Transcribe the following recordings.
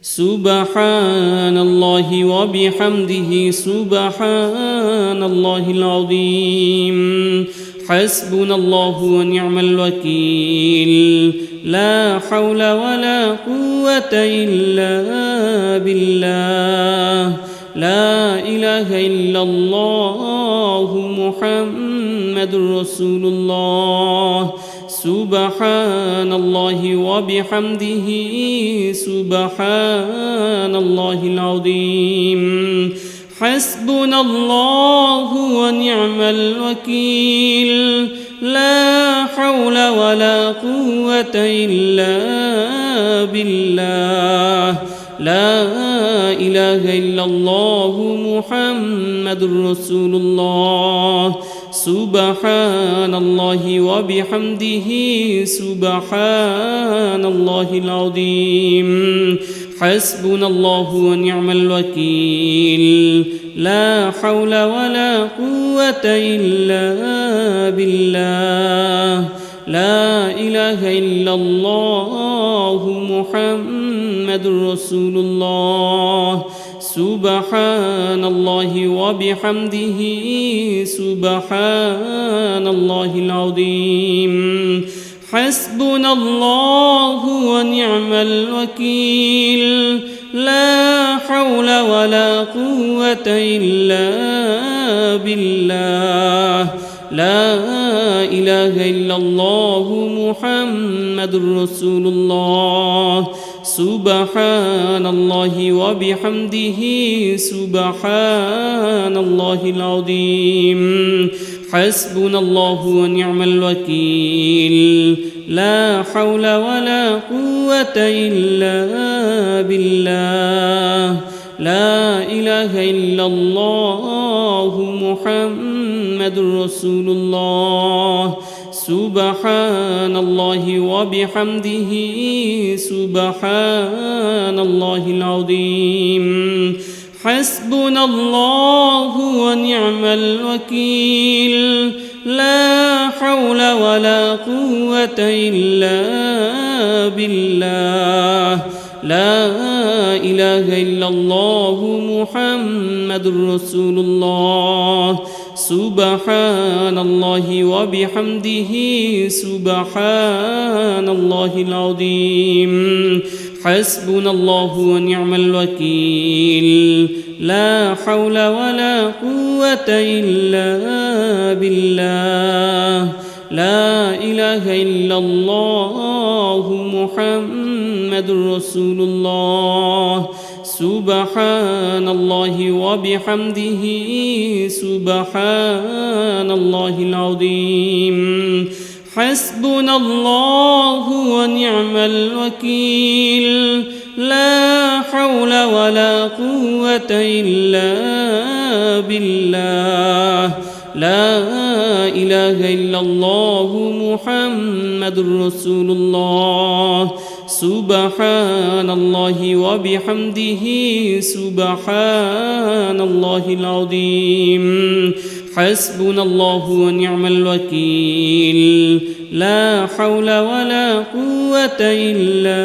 سبحان الله وبحمده سبحان الله العظيم حسبنا الله ونعم الوكيل لا حول ولا قوة إلا بالله لا إله إلا الله محمد رسول الله سبحان الله وبحمده سبحان الله العظيم حسبنا الله ونعم الوكيل لا حول ولا قوة إلا بالله لا إله إلا الله محمد رسول الله سبحان الله وبحمده سبحان الله العظيم حسبنا الله ونعم الوكيل لا حول ولا قوة إلا بالله لا إله إلا الله محمد رسول الله سبحان الله وبحمده سبحان الله العظيم حسبنا الله ونعم الوكيل لا حول ولا قوة إلا بالله لا إله إلا الله محمد رسول الله سبحان الله وبحمده سبحان الله العظيم حسبنا الله ونعم الوكيل لا حول ولا قوة إلا بالله لا إله إلا الله محمد رسول الله سبحان الله وبحمده سبحان الله العظيم حسبنا الله ونعم الوكيل لا حول ولا قوة إلا بالله لا إله إلا الله محمد رسول الله سبحان الله وبحمده سبحان الله العظيم حسبنا الله ونعم الوكيل لا حول ولا قوة إلا بالله لا إله إلا الله محمد رسول الله سبحان الله وبحمده سبحان الله العظيم حسبنا الله ونعم الوكيل لا حول ولا قوة إلا بالله لا إله إلا الله محمد رسول الله سبحان الله وبحمده سبحان الله العظيم حسبنا الله ونعم الوكيل لا حول ولا قوة إلا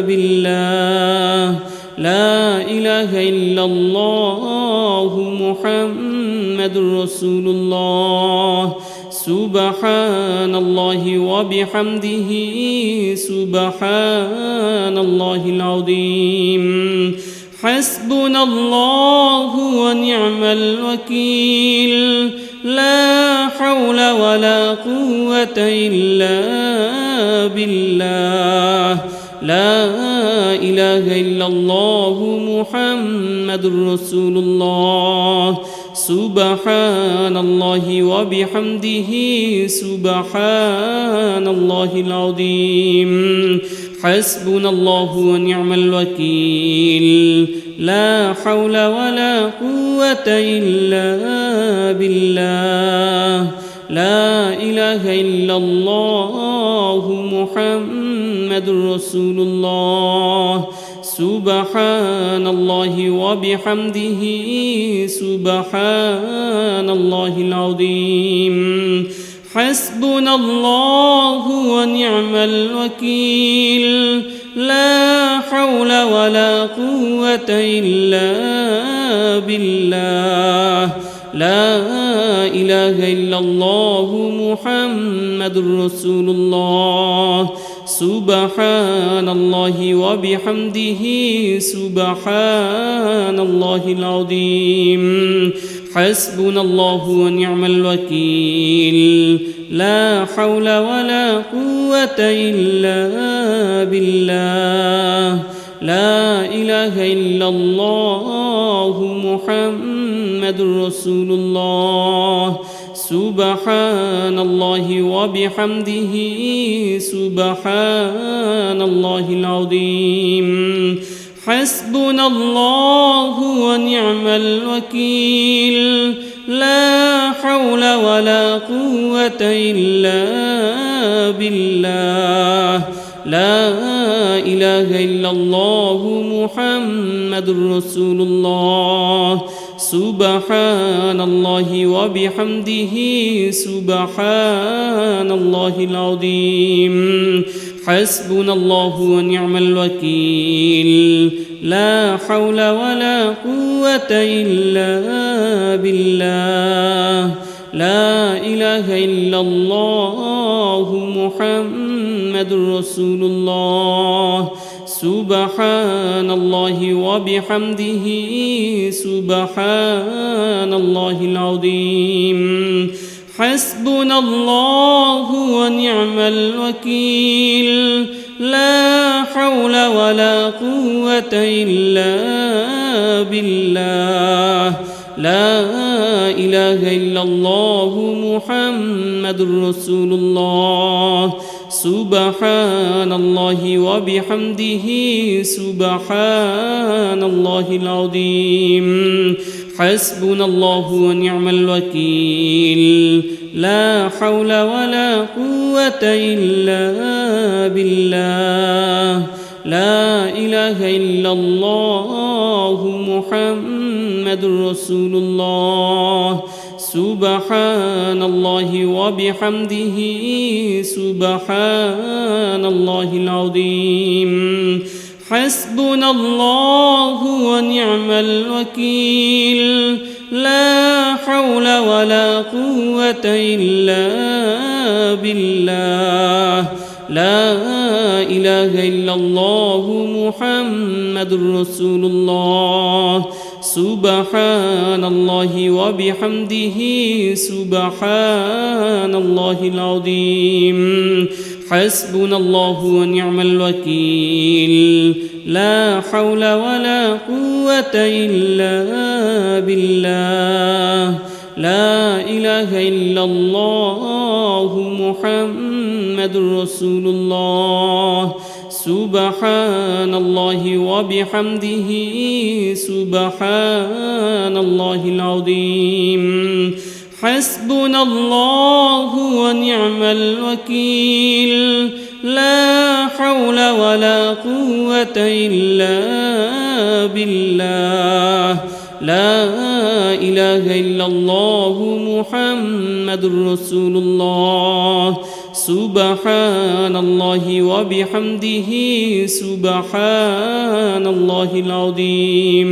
بالله لا إله إلا الله محمد رسول الله سبحان الله وبحمده سبحان الله العظيم حسبنا الله ونعم الوكيل لا حول ولا قوة إلا بالله لا إله إلا الله محمد رسول الله سبحان الله وبحمده سبحان الله العظيم حسبنا الله ونعم الوكيل لا حول ولا قوة إلا بالله لا إله إلا الله محمد رسول الله سبحان الله وبحمده سبحان الله العظيم حسبنا الله ونعم الوكيل لا حول ولا قوة إلا بالله لا إله إلا الله محمد رسول الله سبحان الله وبحمده سبحان الله العظيم حسبنا الله ونعم الوكيل لا حول ولا قوة إلا بالله لا إله إلا الله محمد رسول الله سبحان الله وبحمده سبحان الله العظيم حسبنا الله ونعم الوكيل لا حول ولا قوة إلا بالله لا إله إلا الله محمد رسول الله سبحان الله وبحمده سبحان الله العظيم حسبنا الله ونعم الوكيل لا حول ولا قوة إلا بالله لا إله إلا الله محمد رسول الله سبحان الله وبحمده سبحان الله العظيم حسبنا الله ونعم الوكيل لا حول ولا قوة إلا بالله لا إله إلا الله محمد رسول الله سبحان الله وبحمده سبحان الله العظيم حسبنا الله ونعم الوكيل لا حول ولا قوة إلا بالله لا إله إلا الله محمد رسول الله سبحان الله وبحمده سبحان الله العظيم حسبنا الله ونعم الوكيل لا حول ولا قوة إلا بالله لا إله إلا الله محمد رسول الله سبحان الله وبحمده سبحان الله العظيم حسبنا الله ونعم الوكيل لا حول ولا قوة إلا بالله لا إله إلا الله محمد رسول الله سبحان الله وبحمده سبحان الله العظيم حسبنا الله ونعم الوكيل لا حول ولا قوة إلا بالله لا إله إلا الله محمد رسول الله سبحان الله وبحمده سبحان الله العظيم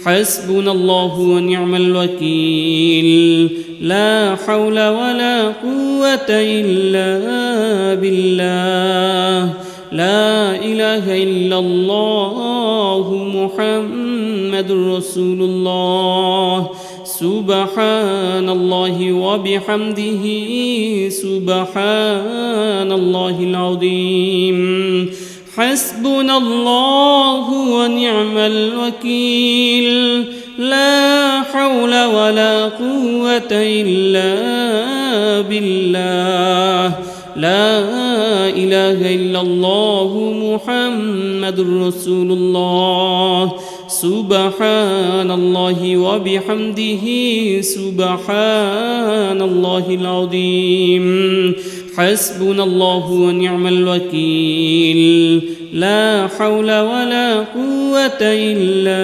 حسبنا الله ونعم الوكيل لا حول ولا قوة إلا بالله لا إله إلا الله محمد رسول الله سبحان الله وبحمده سبحان الله العظيم حسبنا الله ونعم الوكيل لا حول ولا قوة إلا بالله لا إله إلا الله محمد رسول الله سبحان الله وبحمده سبحان الله العظيم حسبنا الله ونعم الوكيل لا حول ولا قوة إلا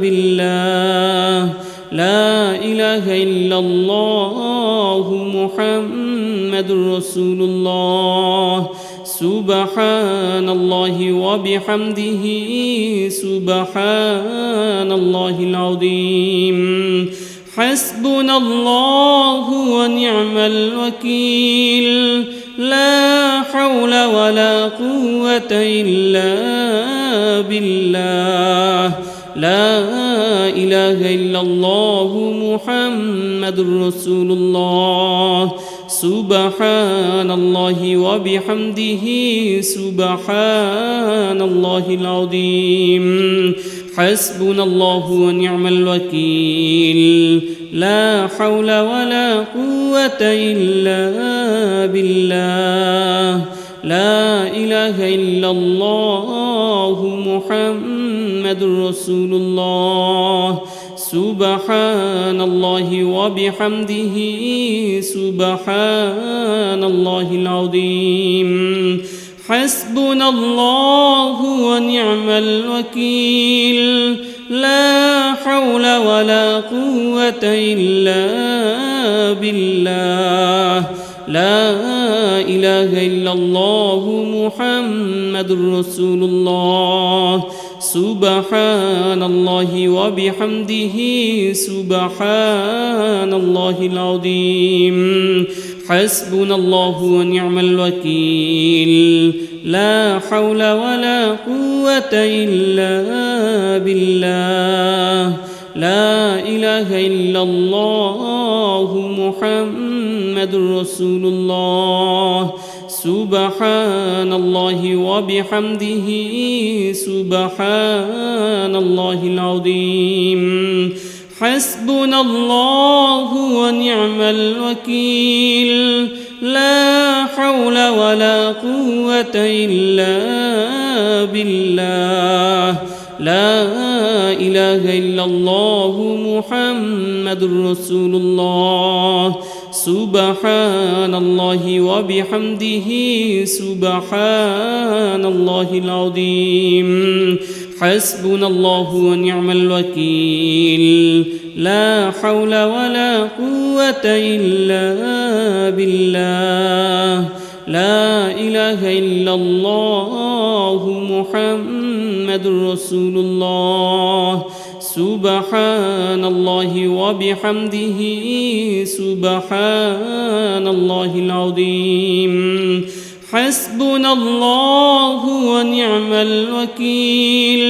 بالله لا إله إلا الله محمد رسول الله سبحان الله وبحمده سبحان الله العظيم حسبنا الله ونعم الوكيل لا حول ولا قوة إلا بالله لا إله إلا الله محمد رسول الله سبحان الله وبحمده سبحان الله العظيم حسبنا الله ونعم الوكيل لا حول ولا قوة إلا بالله لا إله إلا الله محمد رسول الله سبحان الله وبحمده سبحان الله العظيم حسبنا الله ونعم الوكيل لا حول ولا قوة إلا بالله لا إله إلا الله محمد رسول الله سبحان الله وبحمده سبحان الله العظيم حسبنا الله ونعم الوكيل لا حول ولا قوة إلا بالله لا إله إلا الله محمد رسول الله سبحان الله وبحمده سبحان الله العظيم حسبنا الله ونعم الوكيل لا حول ولا قوة إلا بالله لا إله إلا الله محمد رسول الله سبحان الله وبحمده سبحان الله العظيم حسبنا الله ونعم الوكيل لا حول ولا قوة إلا بالله لا إله إلا الله محمد رسول الله سبحان الله وبحمده سبحان الله العظيم حسبنا الله ونعم الوكيل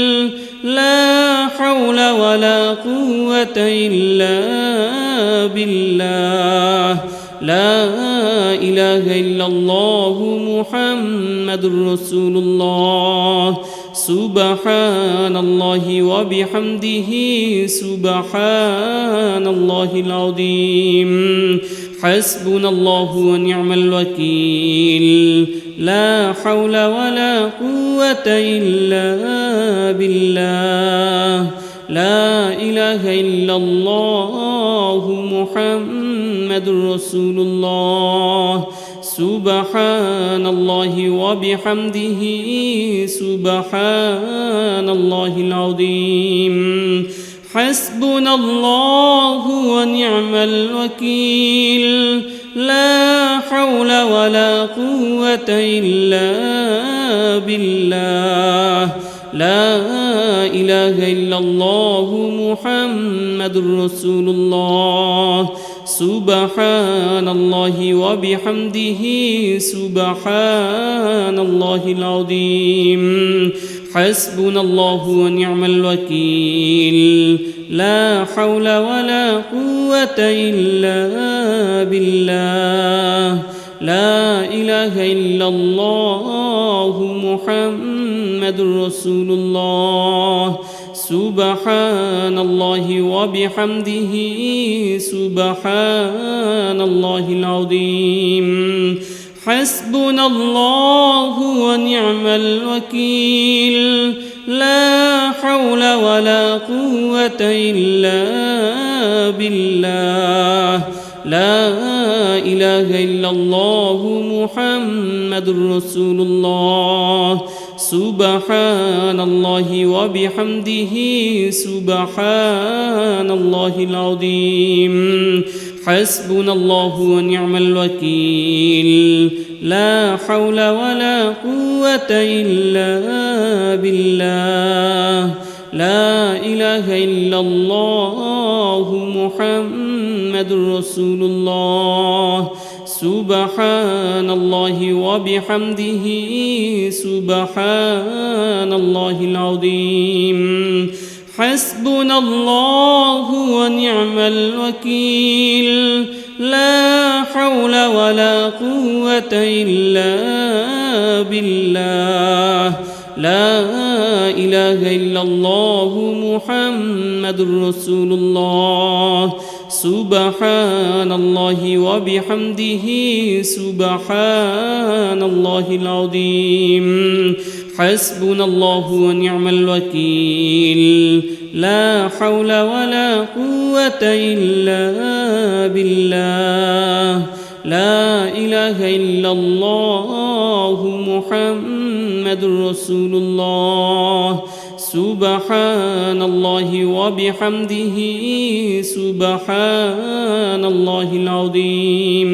لا حول ولا قوة إلا بالله لا إله إلا الله محمد رسول الله سبحان الله وبحمده سبحان الله العظيم حسبنا الله ونعم الوكيل لا حول ولا قوة إلا بالله لا إله إلا الله محمد رسول الله سبحان الله وبحمده سبحان الله العظيم حسبنا الله ونعم الوكيل لا حول ولا قوة إلا بالله لا إله إلا الله محمد رسول الله سبحان الله وبحمده سبحان الله العظيم حسبنا الله ونعم الوكيل لا حول ولا قوة إلا بالله لا إله إلا الله محمد رسول الله سبحان الله وبحمده سبحان الله العظيم حسبنا الله ونعم الوكيل لا حول ولا قوة إلا بالله لا إله إلا الله محمد رسول الله سبحان الله وبحمده سبحان الله العظيم حسبنا الله ونعم الوكيل لا حول ولا قوة إلا بالله لا إله إلا الله محمد رسول الله سبحان الله وبحمده سبحان الله العظيم حسبنا الله ونعم الوكيل لا حول ولا قوة إلا بالله لا إله إلا الله محمد رسول الله سبحان الله وبحمده سبحان الله العظيم حسبنا الله ونعم الوكيل لا حول ولا قوة إلا بالله لا إله إلا الله محمد رسول الله سبحان الله وبحمده سبحان الله العظيم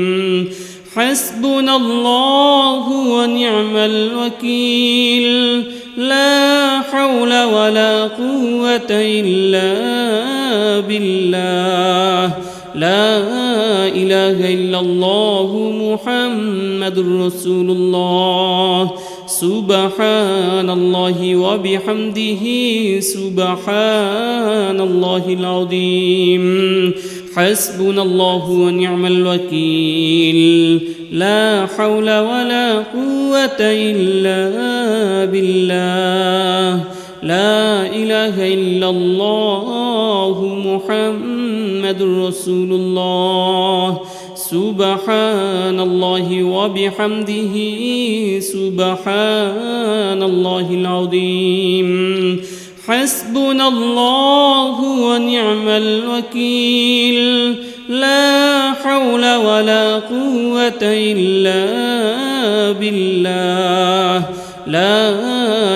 حسبنا الله ونعم الوكيل لا حول ولا قوة إلا بالله لا إله إلا الله محمد رسول الله سبحان الله وبحمده سبحان الله العظيم حسبنا الله ونعم الوكيل لا حول ولا قوة إلا بالله لا إله إلا الله محمد رسول الله سبحان الله وبحمده سبحان الله العظيم حسبنا الله ونعم الوكيل لا حول ولا قوة إلا بالله لا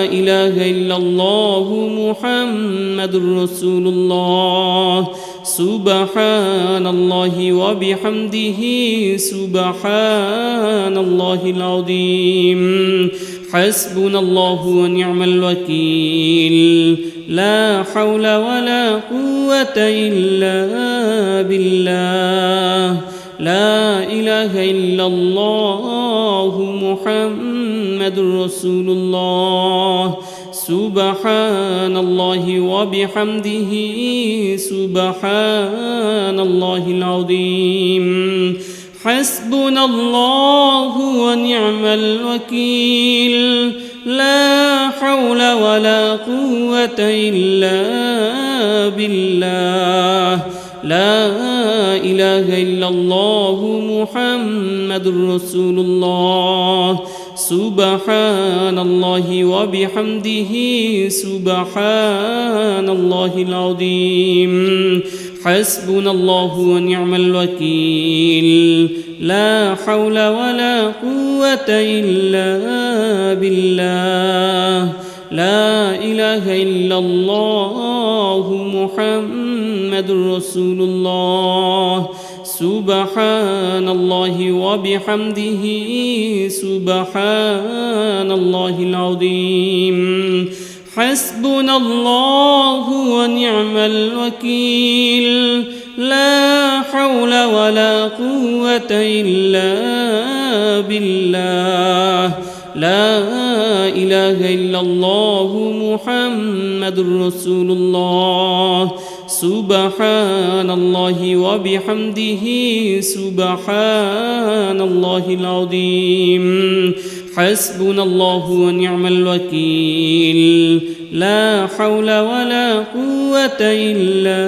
إله إلا الله محمد رسول الله سبحان الله وبحمده سبحان الله العظيم حسبنا الله ونعم الوكيل لا حول ولا قوة إلا بالله لا إله إلا الله محمد رسول الله سبحان الله وبحمده سبحان الله العظيم حسبنا الله ونعم الوكيل لا حول ولا قوة إلا بالله لا إله إلا الله محمد رسول الله سبحان الله وبحمده سبحان الله العظيم حسبنا الله ونعم الوكيل لا حول ولا قوة إلا بالله لا إله إلا الله محمد رسول الله سبحان الله وبحمده سبحان الله العظيم حسبنا الله ونعم الوكيل لا حول ولا قوة إلا بالله لا إله إلا الله محمد رسول الله سبحان الله وبحمده سبحان الله العظيم حسبنا الله ونعم الوكيل لا حول ولا قوة إلا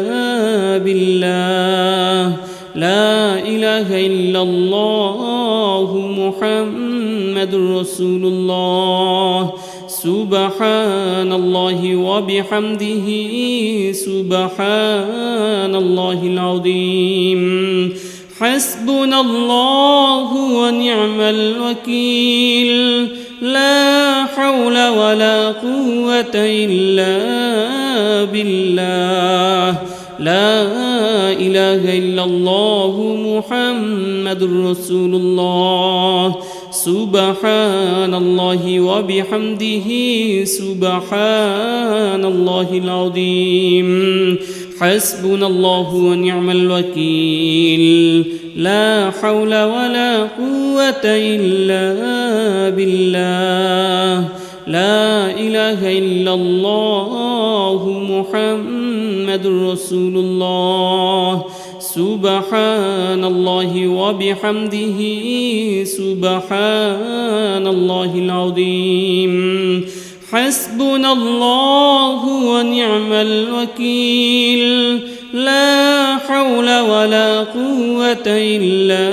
بالله لا إله إلا الله محمد رسول الله سبحان الله وبحمده سبحان الله العظيم حسبنا الله ونعم الوكيل لا حول ولا قوة إلا بالله لا إله إلا الله محمد رسول الله سبحان الله وبحمده سبحان الله العظيم حسبنا الله ونعم الوكيل لا حول ولا قوة إلا بالله لا إله إلا الله محمد رسول الله سبحان الله وبحمده سبحان الله العظيم حسبنا الله ونعم الوكيل لا حول ولا قوة إلا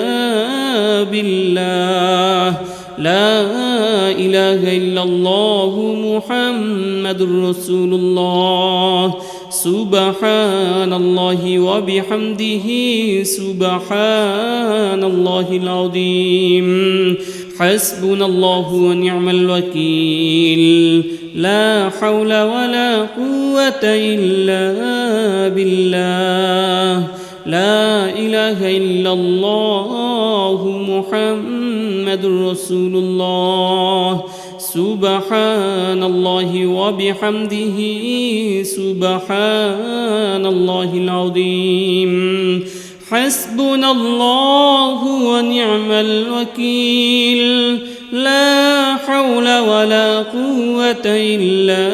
بالله لا إله إلا الله محمد رسول الله سبحان الله وبحمده سبحان الله العظيم حسبنا الله ونعم الوكيل لا حول ولا قوة إلا بالله لا إله إلا الله محمد رسول الله سبحان الله وبحمده سبحان الله العظيم حسبنا الله ونعم الوكيل لا حول ولا قوة إلا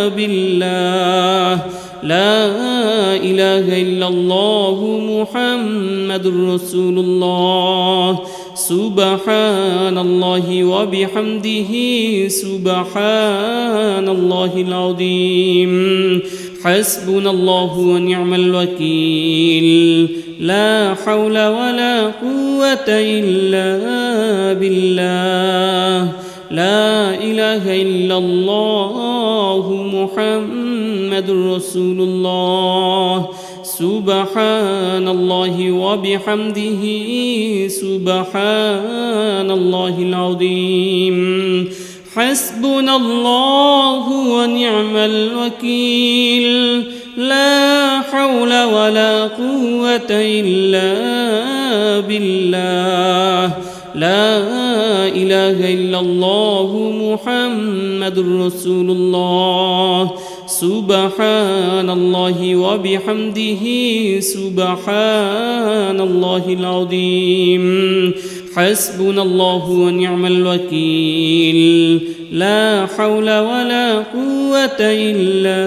بالله لا إله إلا الله محمد رسول الله سبحان الله وبحمده سبحان الله العظيم حسبنا الله ونعم الوكيل لا حول ولا قوة إلا بالله لا إله إلا الله محمد رسول الله سبحان الله وبحمده سبحان الله العظيم حسبنا الله ونعم الوكيل لا حول ولا قوة إلا بالله لا إله إلا الله محمد رسول الله سبحان الله وبحمده سبحان الله العظيم حسبنا الله ونعم الوكيل لا حول ولا قوة إلا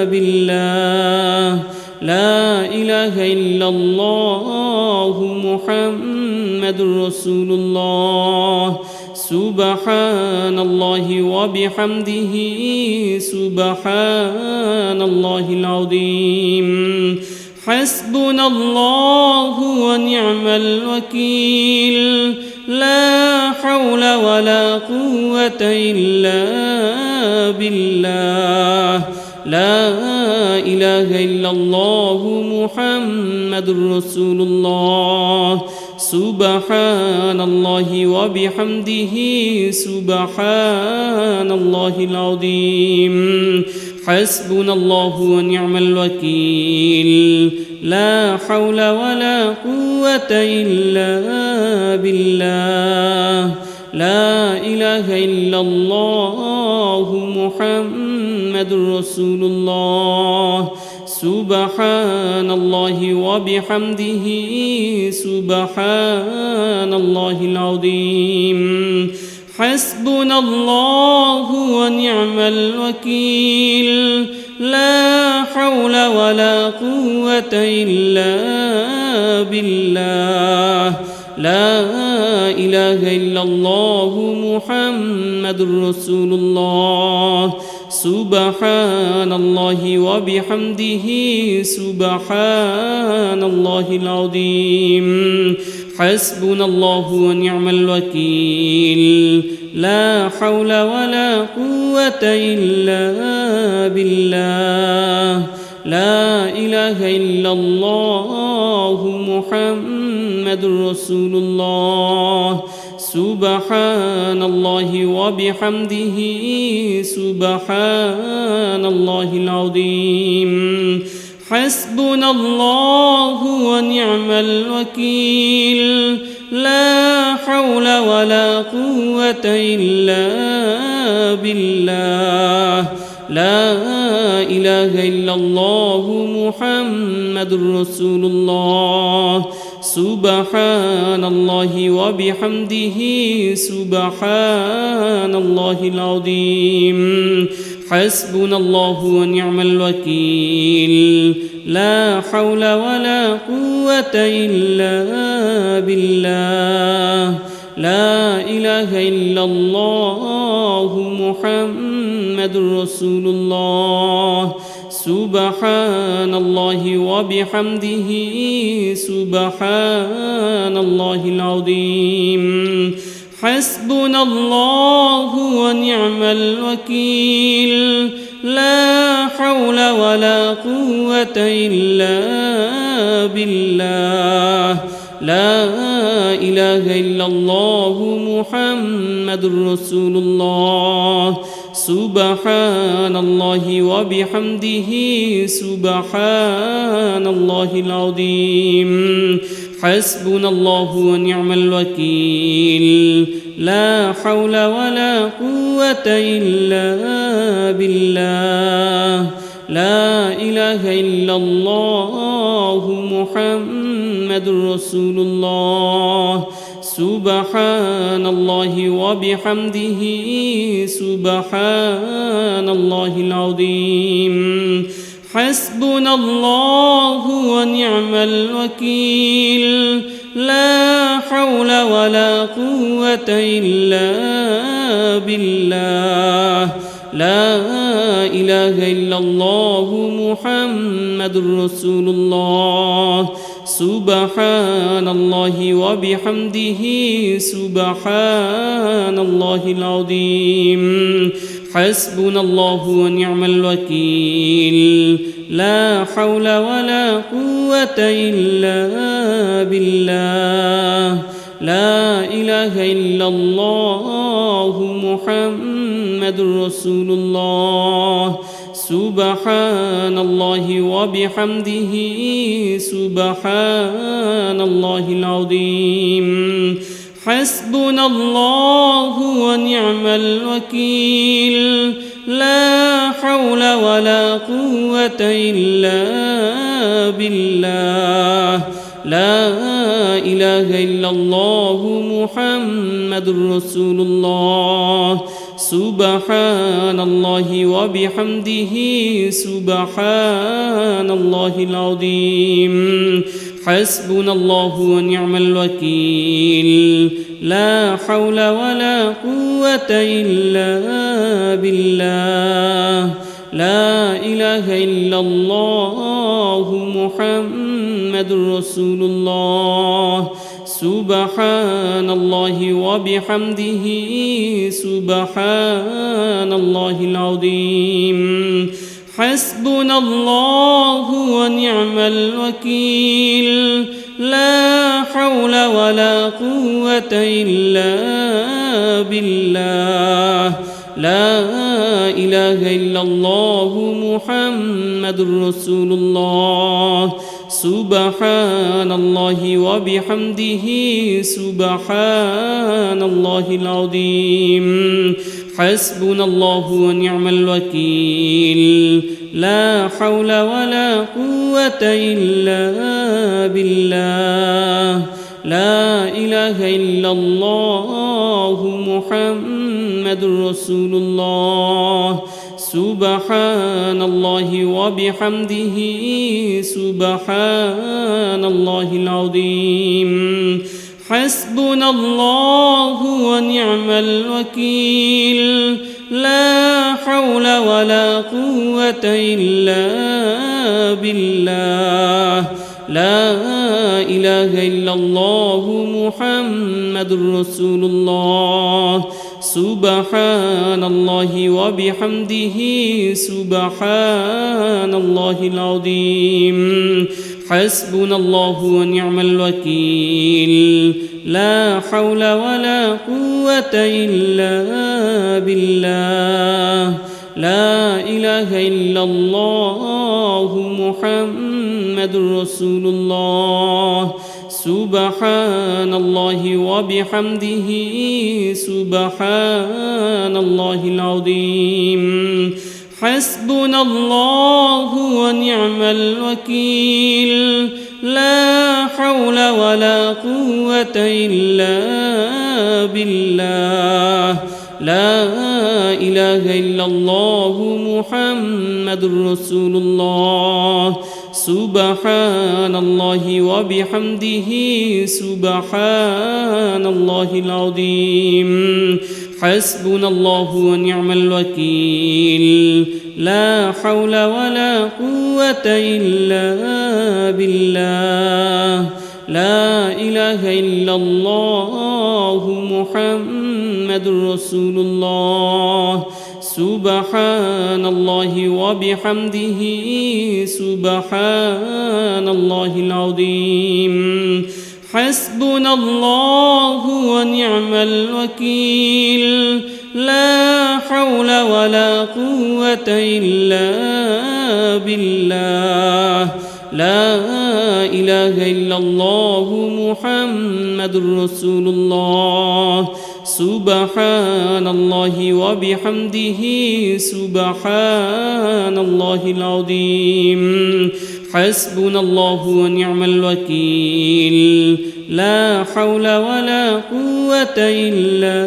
بالله لا إله إلا الله محمد رسول الله سبحان الله وبحمده سبحان الله العظيم حسبنا الله ونعم الوكيل لا حول ولا قوة إلا بالله لا إله إلا الله محمد رسول الله سبحان الله وبحمده سبحان الله العظيم حسبنا الله ونعم الوكيل لا حول ولا قوة إلا بالله لا إله إلا الله محمد رسول الله سبحان الله وبحمده سبحان الله العظيم حسبنا الله ونعم الوكيل لا حول ولا قوة إلا بالله لا إله إلا الله محمد رسول الله سبحان الله وبحمده سبحان الله العظيم حسبنا الله ونعم الوكيل لا حول ولا قوة إلا بالله لا إله إلا الله محمد رسول الله سبحان الله وبحمده سبحان الله العظيم حسبنا الله ونعم الوكيل لا حول ولا قوة إلا بالله لا إله إلا الله محمد رسول الله سبحان الله وبحمده سبحان الله العظيم حسبنا الله ونعم الوكيل لا حول ولا قوة إلا بالله لا إله إلا الله محمد رسول الله سبحان الله وبحمده سبحان الله العظيم حسبنا الله ونعم الوكيل لا حول ولا قوة إلا بالله لا إله إلا الله محمد رسول الله سبحان الله وبحمده سبحان الله العظيم حسبنا الله ونعم الوكيل لا حول ولا قوة إلا بالله لا إله إلا الله محمد رسول الله سبحان الله وبحمده سبحان الله العظيم حسبنا الله ونعم الوكيل لا حول ولا قوة إلا بالله لا إله إلا الله محمد رسول الله سبحان الله وبحمده سبحان الله العظيم حسبنا الله ونعم الوكيل لا حول ولا قوة إلا بالله لا إله إلا الله محمد رسول الله سبحان الله وبحمده سبحان الله العظيم حسبنا الله ونعم الوكيل لا حول ولا قوة إلا بالله لا إله إلا الله محمد رسول الله سبحان الله وبحمده سبحان الله العظيم حسبنا الله ونعم الوكيل لا حول ولا قوة إلا بالله لا إله إلا الله محمد رسول الله سبحان الله وبحمده سبحان الله العظيم حسبنا الله ونعم الوكيل لا حول ولا قوة إلا بالله لا إله إلا الله محمد رسول الله سبحان الله وبحمده سبحان الله العظيم حسبنا الله ونعم الوكيل لا حول ولا قوة إلا بالله لا إله إلا الله محمد رسول الله سبحان الله وبحمده سبحان الله العظيم حسبنا الله ونعم الوكيل لا حول ولا قوة إلا بالله لا إله إلا الله محمد رسول الله سبحان الله وبحمده سبحان الله العظيم حسبنا الله ونعم الوكيل لا حول ولا قوة إلا بالله لا إله إلا الله محمد رسول الله سبحان الله وبحمده سبحان الله العظيم حسبنا الله ونعم الوكيل لا حول ولا قوة إلا بالله لا إله إلا الله محمد رسول الله سبحان الله وبحمده سبحان الله العظيم حسبنا الله ونعم الوكيل لا حول ولا قوة إلا بالله لا إله إلا الله محمد رسول الله سبحان الله وبحمده سبحان الله العظيم حسبنا الله ونعم الوكيل لا حول ولا قوة إلا بالله لا إله إلا الله محمد رسول الله سبحان الله وبحمده سبحان الله العظيم حسبنا الله ونعم الوكيل لا حول ولا قوة إلا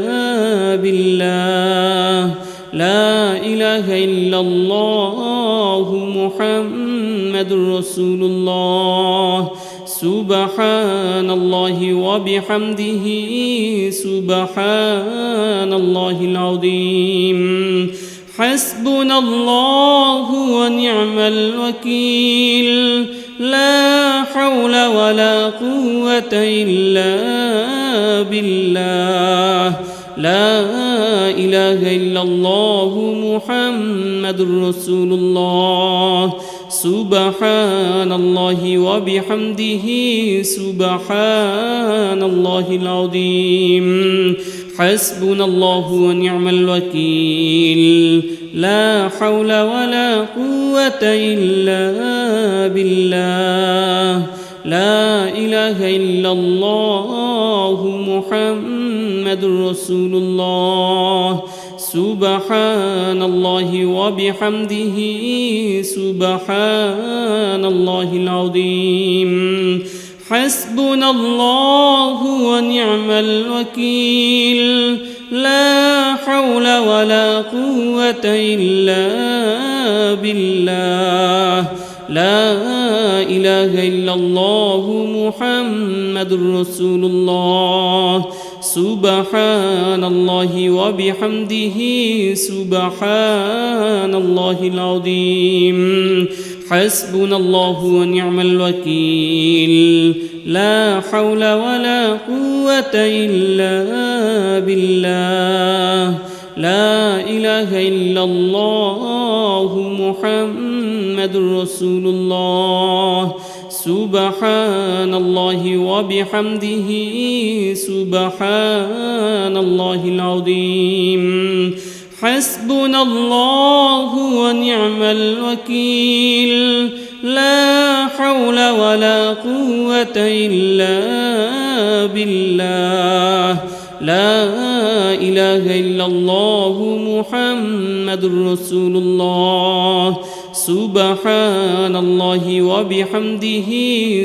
بالله لا إله إلا الله محمد رسول الله سبحان الله وبحمده سبحان الله العظيم حسبنا الله ونعم الوكيل لا حول ولا قوة إلا بالله لا إله إلا الله محمد رسول الله سبحان الله وبحمده سبحان الله العظيم حسبنا الله ونعم الوكيل لا حول ولا قوة إلا بالله لا إله إلا الله محمد رسول الله سبحان الله وبحمده سبحان الله العظيم حسبنا الله ونعم الوكيل لا حول ولا قوة إلا بالله لا إله إلا الله محمد رسول الله سبحان الله وبحمده سبحان الله العظيم حسبنا الله ونعم الوكيل لا حول ولا قوة إلا بالله لا إله إلا الله محمد رسول الله سبحان الله وبحمده سبحان الله العظيم حسبنا الله ونعم الوكيل لا حول ولا قوة إلا بالله لا إله إلا الله محمد رسول الله سبحان الله وبحمده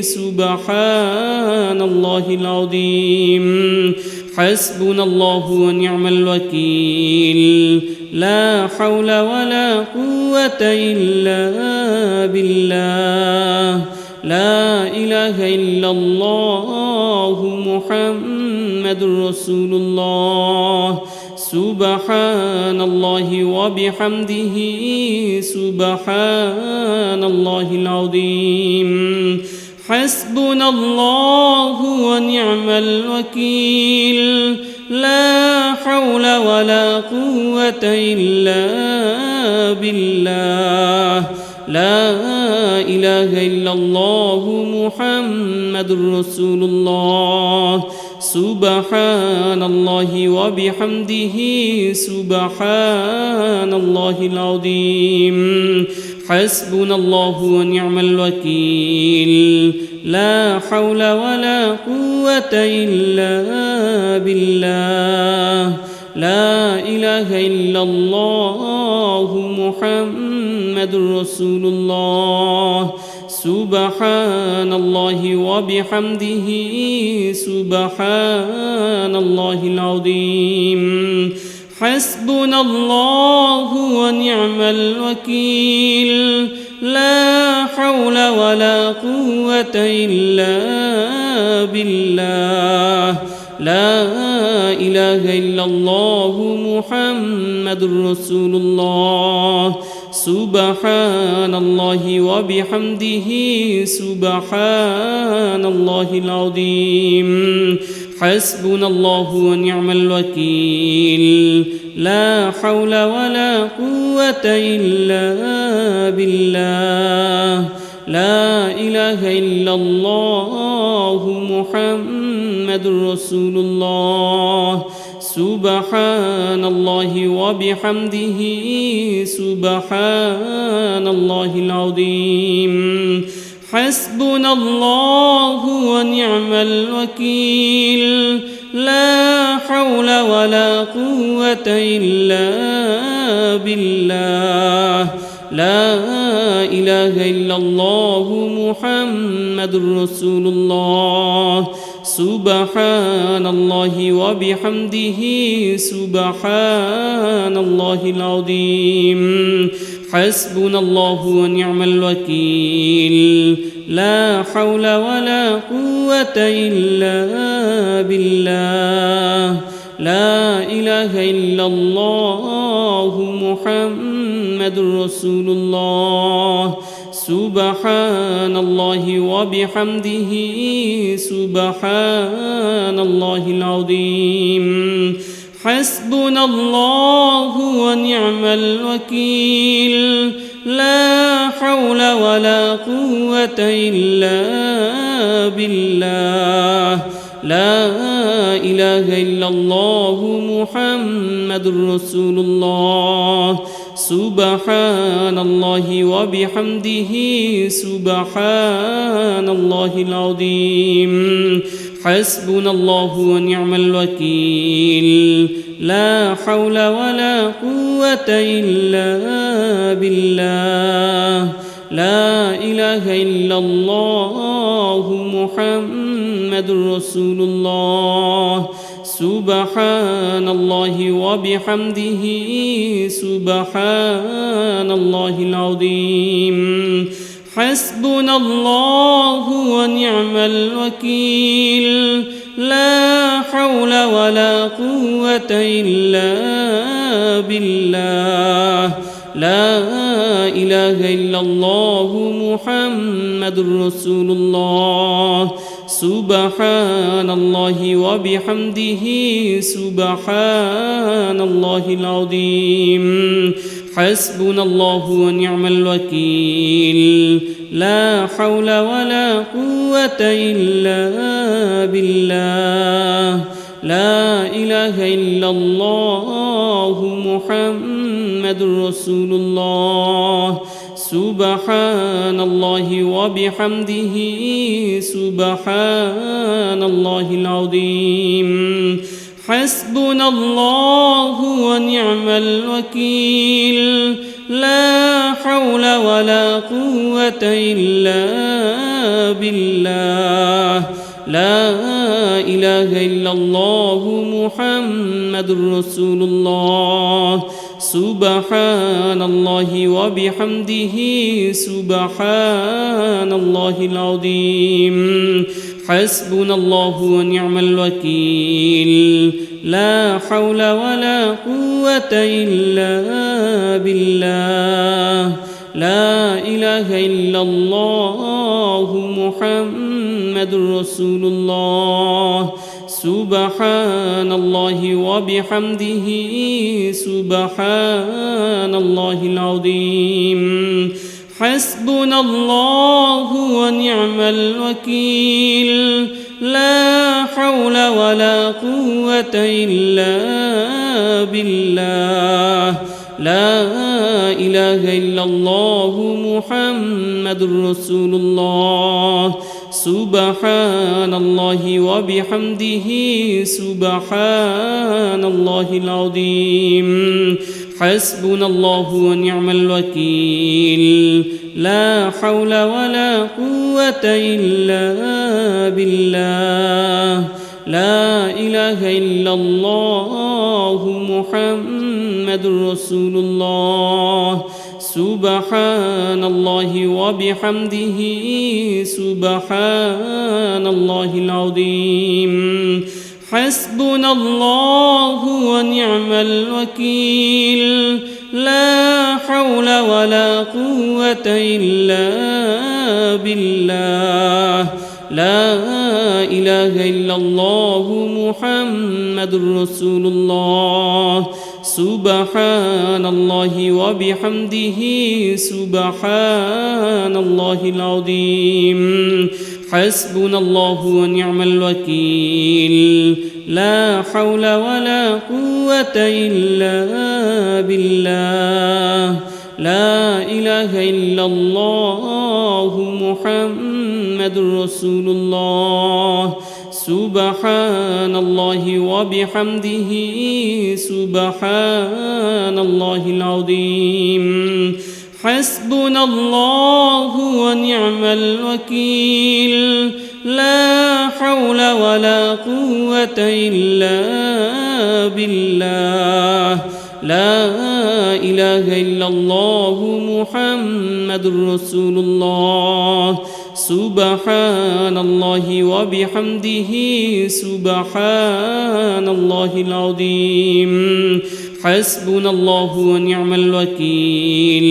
سبحان الله العظيم حسبنا الله ونعم الوكيل لا حول ولا قوة إلا بالله لا إله إلا الله محمد رسول الله سبحان الله وبحمده سبحان الله العظيم حسبنا الله ونعم الوكيل لا حول ولا قوة إلا بالله لا إله إلا الله محمد رسول الله سبحان الله وبحمده سبحان الله العظيم حسبنا الله ونعم الوكيل لا حول ولا قوة إلا بالله لا إله إلا الله محمد رسول الله سبحان الله وبحمده سبحان الله العظيم حسبنا الله ونعم الوكيل لا حول ولا قوة إلا بالله لا إله إلا الله محمد رسول الله سبحان الله وبحمده سبحان الله العظيم حسبنا الله ونعم الوكيل لا حول ولا قوة إلا بالله لا إله إلا الله محمد رسول الله سبحان الله وبحمده سبحان الله العظيم حسبنا الله ونعم الوكيل لا حول ولا قوة إلا بالله لا إله إلا الله محمد رسول الله سبحان الله وبحمده سبحان الله العظيم حسبنا الله ونعم الوكيل لا حول ولا قوة إلا بالله لا إله إلا الله محمد رسول الله سبحان الله وبحمده سبحان الله العظيم حسبنا الله ونعم الوكيل لا حول ولا قوة إلا بالله لا إله إلا الله محمد رسول الله سبحان الله وبحمده سبحان الله العظيم حسبنا الله ونعم الوكيل لا حول ولا قوة إلا بالله لا إله إلا الله محمد رسول الله سبحان الله وبحمده سبحان الله العظيم حسبنا الله ونعم الوكيل لا حول ولا قوة إلا بالله لا إله إلا الله محمد رسول الله سبحان الله وبحمده سبحان الله العظيم حسبنا الله ونعم الوكيل لا حول ولا قوة إلا بالله لا إله إلا الله محمد رسول الله سبحان الله وبحمده سبحان الله العظيم حسبنا الله ونعم الوكيل لا حول ولا قوة إلا بالله لا إله إلا الله محمد رسول الله سبحان الله وبحمده سبحان الله العظيم حسبنا الله ونعم الوكيل لا حول ولا قوة إلا بالله لا إله إلا الله محمد رسول الله سبحان الله وبحمده سبحان الله العظيم حسبنا الله ونعم الوكيل لا حول ولا قوة إلا بالله لا إله إلا الله محمد رسول الله سبحان الله وبحمده سبحان الله العظيم حسبنا الله ونعم الوكيل لا حول ولا قوة إلا بالله لا إله إلا الله محمد رسول الله سبحان الله وبحمده سبحان الله العظيم حسبنا الله ونعم الوكيل لا حول ولا قوة إلا بالله لا إله إلا الله محمد رسول الله سبحان الله وبحمده سبحان الله العظيم حسبنا الله ونعم الوكيل لا حول ولا قوة إلا بالله لا إله إلا الله محمد رسول الله سبحان الله وبحمده سبحان الله العظيم حسبنا الله ونعم الوكيل لا حول ولا قوة إلا بالله لا إله إلا الله محمد رسول الله سبحان الله وبحمده سبحان الله العظيم حسبنا الله ونعم الوكيل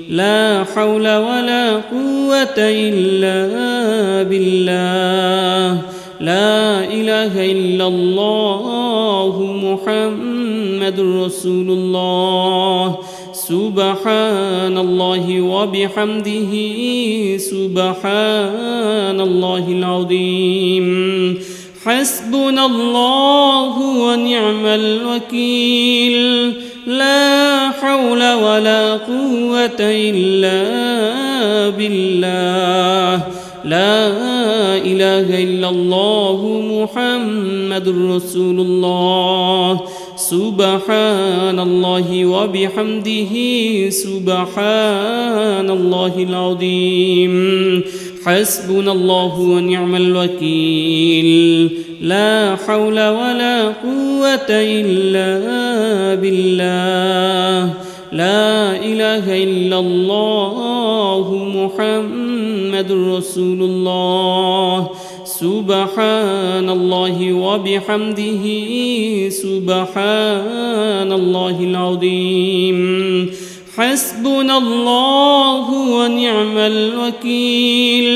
لا حول ولا قوة إلا بالله لا إله إلا الله محمد رسول الله سبحان الله وبحمده سبحان الله العظيم حسبنا الله ونعم الوكيل لا حول ولا قوة إلا بالله لا إله إلا الله محمد رسول الله سبحان الله وبحمده سبحان الله العظيم حسبنا الله ونعم الوكيل لا حول ولا قوة إلا بالله لا إله إلا الله محمد رسول الله سبحان الله وبحمده سبحان الله العظيم حسبنا الله ونعم الوكيل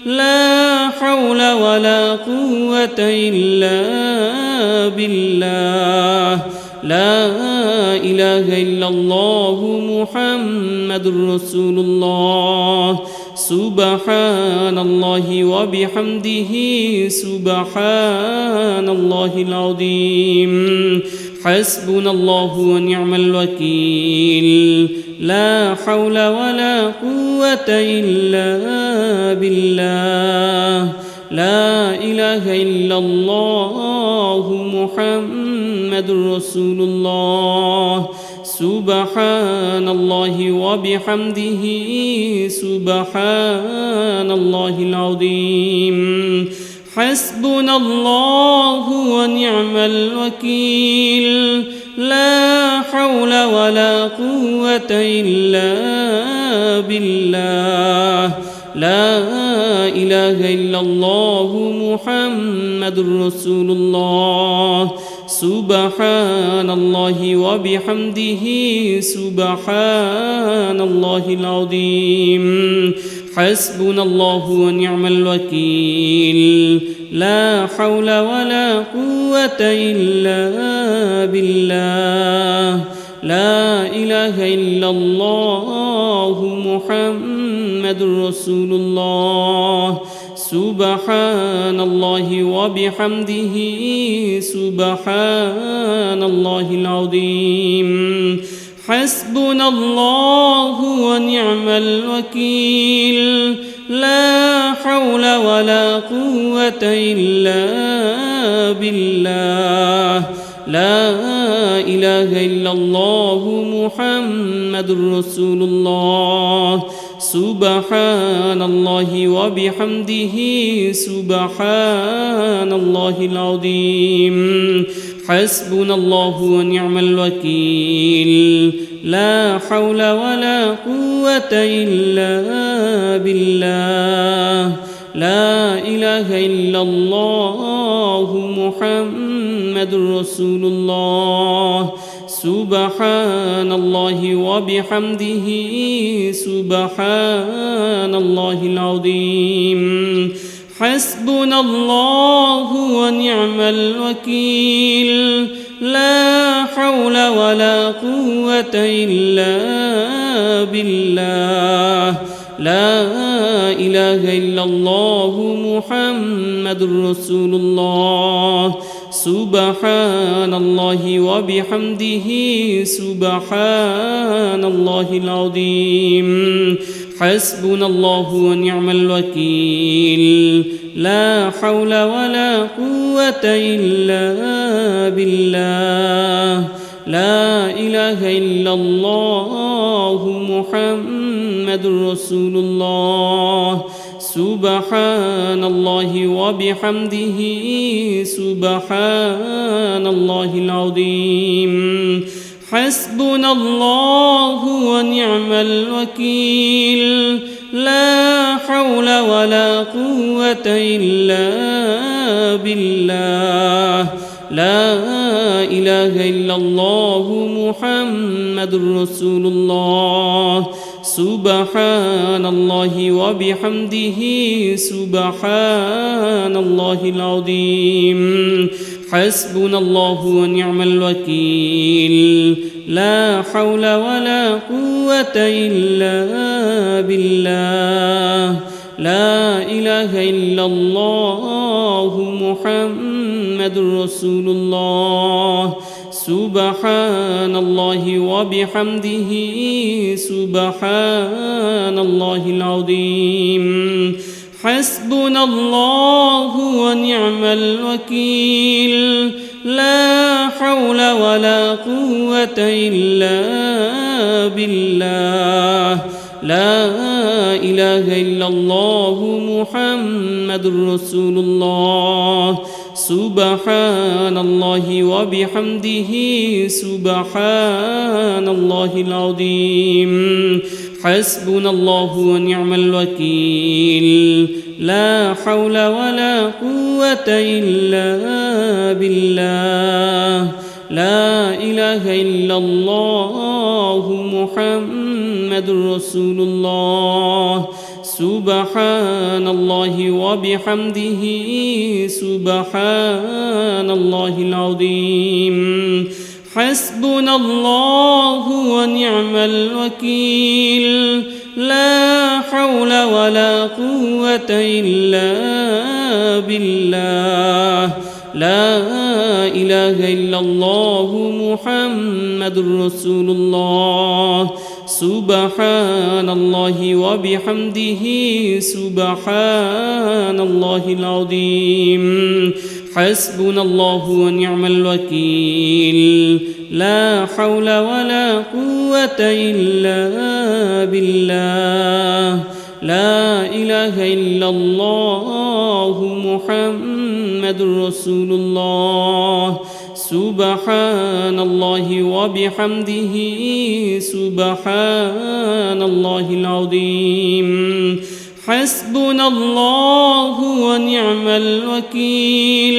لا حول ولا قوة إلا بالله لا إله إلا الله محمد رسول الله سبحان الله وبحمده سبحان الله العظيم حسبنا الله ونعم الوكيل لا حول ولا قوة إلا بالله لا إله إلا الله محمد رسول الله سبحان الله وبحمده سبحان الله العظيم حسبنا الله ونعم الوكيل لا حول ولا قوة إلا بالله لا إله إلا الله محمد رسول الله سبحان الله وبحمده سبحان الله العظيم حسبنا الله ونعم الوكيل لا حول ولا قوة إلا بالله لا إله إلا الله محمد رسول الله سبحان الله وبحمده سبحان الله العظيم حسبنا الله ونعم الوكيل لا حول ولا قوة إلا بالله لا إله إلا الله محمد رسول الله سبحان الله وبحمده سبحان الله العظيم حسبنا الله ونعم الوكيل لا حول ولا قوة إلا بالله لا إله إلا الله محمد رسول الله سبحان الله وبحمده سبحان الله العظيم حسبنا الله ونعم الوكيل لا حول ولا قوة إلا بالله لا إله إلا الله محمد رسول الله سبحان الله وبحمده سبحان الله العظيم حسبنا الله ونعم الوكيل لا حول ولا قوة إلا بالله لا إله إلا الله محمد رسول الله سبحان الله وبحمده سبحان الله العظيم حسبنا الله ونعم الوكيل لا حول ولا قوة إلا بالله لا إله إلا الله محمد رسول الله سبحان الله وبحمده سبحان الله العظيم حسبنا الله ونعم الوكيل لا حول ولا قوة إلا بالله لا إله إلا الله محمد رسول الله سبحان الله وبحمده سبحان الله العظيم حسبنا الله ونعم الوكيل لا حول ولا قوة إلا بالله لا إله إلا الله محمد رسول الله سبحان الله وبحمده سبحان الله العظيم حسبنا الله ونعم الوكيل لا حول ولا قوة إلا بالله لا إله إلا الله محمد رسول الله سبحان الله وبحمده سبحان الله العظيم حسبنا الله ونعم الوكيل لا حول ولا قوة إلا بالله لا إله إلا الله محمد رسول الله سبحان الله وبحمده سبحان الله العظيم حسبنا الله ونعم الوكيل لا حول ولا قوة إلا بالله لا إله إلا الله محمد رسول الله سبحان الله وبحمده سبحان الله العظيم حسبنا الله ونعم الوكيل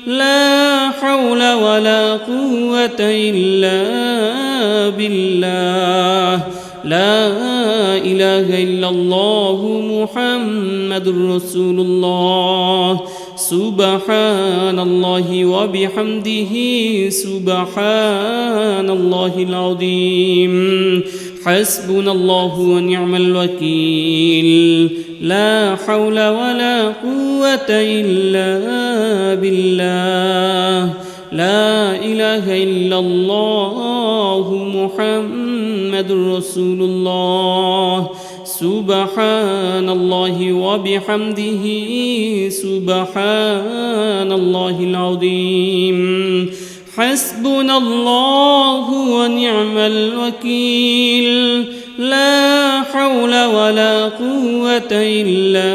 لا حول ولا قوة إلا بالله لا إله إلا الله محمد رسول الله سبحان الله وبحمده سبحان الله العظيم حسبنا الله ونعم الوكيل لا حول ولا قوة إلا بالله لا إله إلا الله محمد رسول الله سبحان الله وبحمده سبحان الله العظيم حسبنا الله ونعم الوكيل لا حول ولا قوة إلا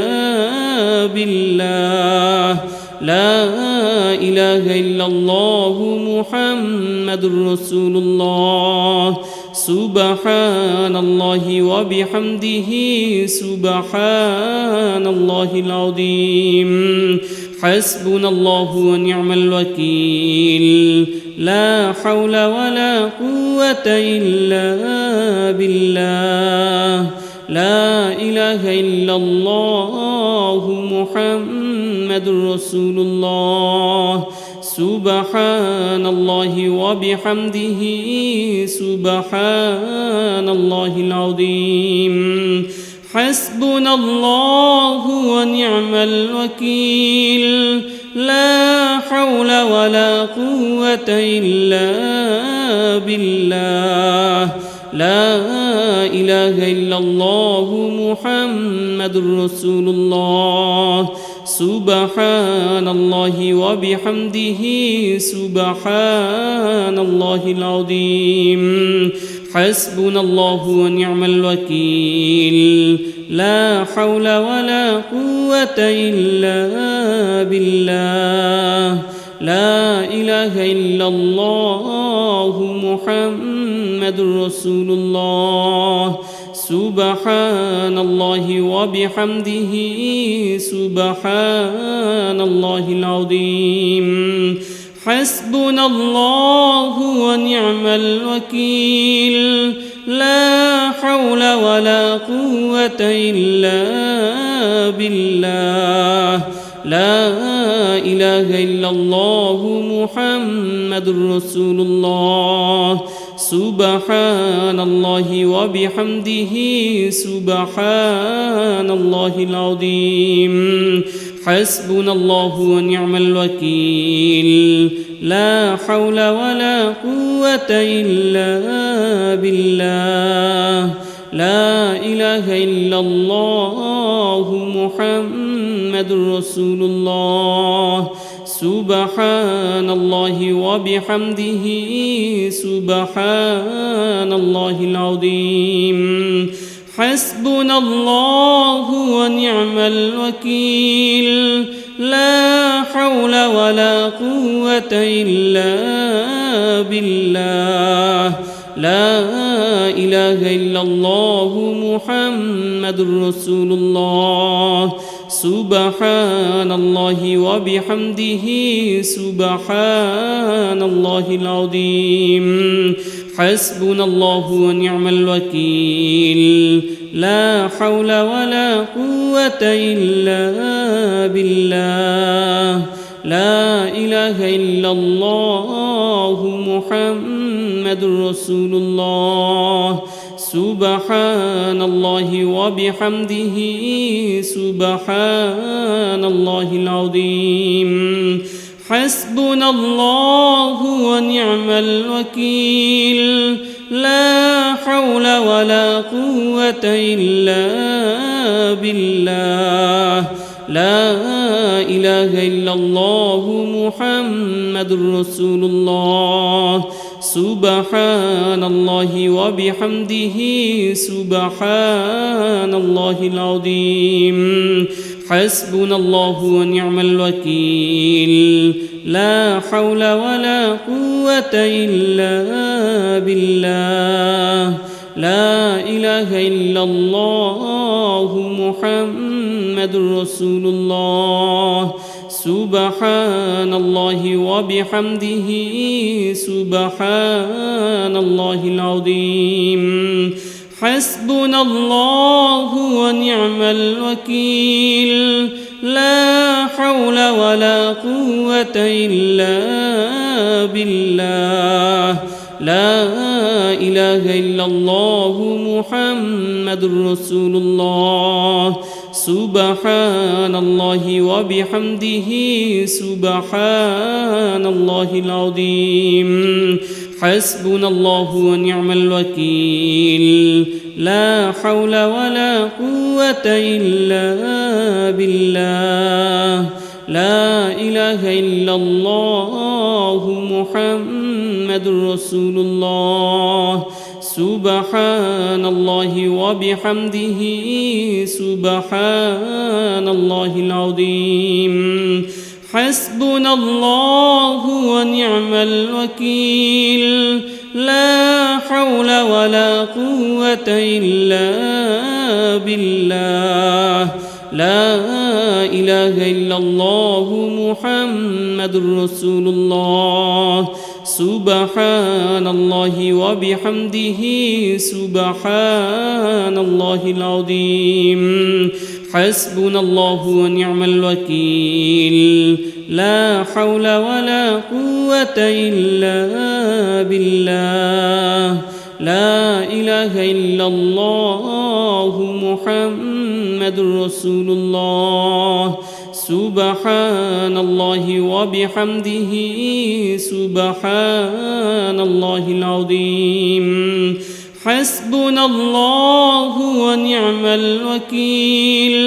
بالله لا إله إلا الله محمد رسول الله سبحان الله وبحمده سبحان الله العظيم حسبنا الله ونعم الوكيل لا حول ولا قوة إلا بالله لا إله إلا الله محمد رسول الله سبحان الله وبحمده سبحان الله العظيم حسبنا الله ونعم الوكيل لا حول ولا قوة إلا بالله لا إله إلا الله محمد رسول الله سبحان الله وبحمده سبحان الله العظيم حسبنا الله ونعم الوكيل لا حول ولا قوة إلا بالله لا إله إلا الله محمد رسول الله سبحان الله وبحمده سبحان الله العظيم حسبنا الله ونعم الوكيل لا حول ولا قوة إلا بالله لا إله إلا الله محمد رسول الله سبحان الله وبحمده سبحان الله العظيم حسبنا الله ونعم الوكيل لا حول ولا قوة إلا بالله لا إله إلا الله محمد رسول الله سبحان الله وبحمده سبحان الله العظيم حسبنا الله ونعم الوكيل لا حول ولا قوة إلا بالله لا إله إلا الله محمد رسول الله سبحان الله وبحمده سبحان الله العظيم حسبنا الله ونعم الوكيل لا حول ولا قوة إلا بالله لا إله إلا الله محمد رسول الله سبحان الله وبحمده سبحان الله العظيم حسبنا الله ونعم الوكيل لا حول ولا قوة إلا بالله لا إله إلا الله محمد رسول الله سبحان الله وبحمده سبحان الله العظيم حسبنا الله ونعم الوكيل لا حول ولا قوة إلا بالله لا إله إلا الله محمد رسول الله سبحان الله وبحمده سبحان الله العظيم حسبنا الله ونعم الوكيل لا حول ولا قوة إلا بالله لا إله إلا الله محمد رسول الله سبحان الله وبحمده سبحان الله العظيم حسبنا الله ونعم الوكيل لا حول ولا قوة إلا بالله لا إله إلا الله محمد رسول الله سبحان الله وبحمده سبحان الله العظيم حسبنا الله ونعم الوكيل لا حول ولا قوة إلا بالله لا إله إلا الله محمد رسول الله سبحان الله وبحمده سبحان الله العظيم حسبنا الله ونعم الوكيل لا حول ولا قوة إلا بالله لا إله إلا الله محمد رسول الله سبحان الله وبحمده سبحان الله العظيم حسبنا الله ونعم الوكيل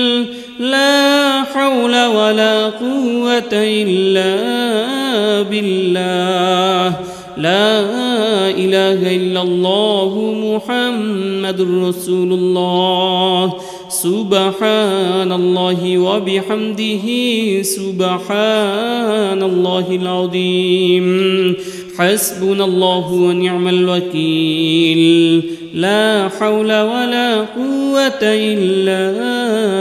لا حول ولا قوة إلا بالله لا إله إلا الله محمد رسول الله سبحان الله وبحمده سبحان الله العظيم حسبنا الله ونعم الوكيل لا حول ولا قوة إلا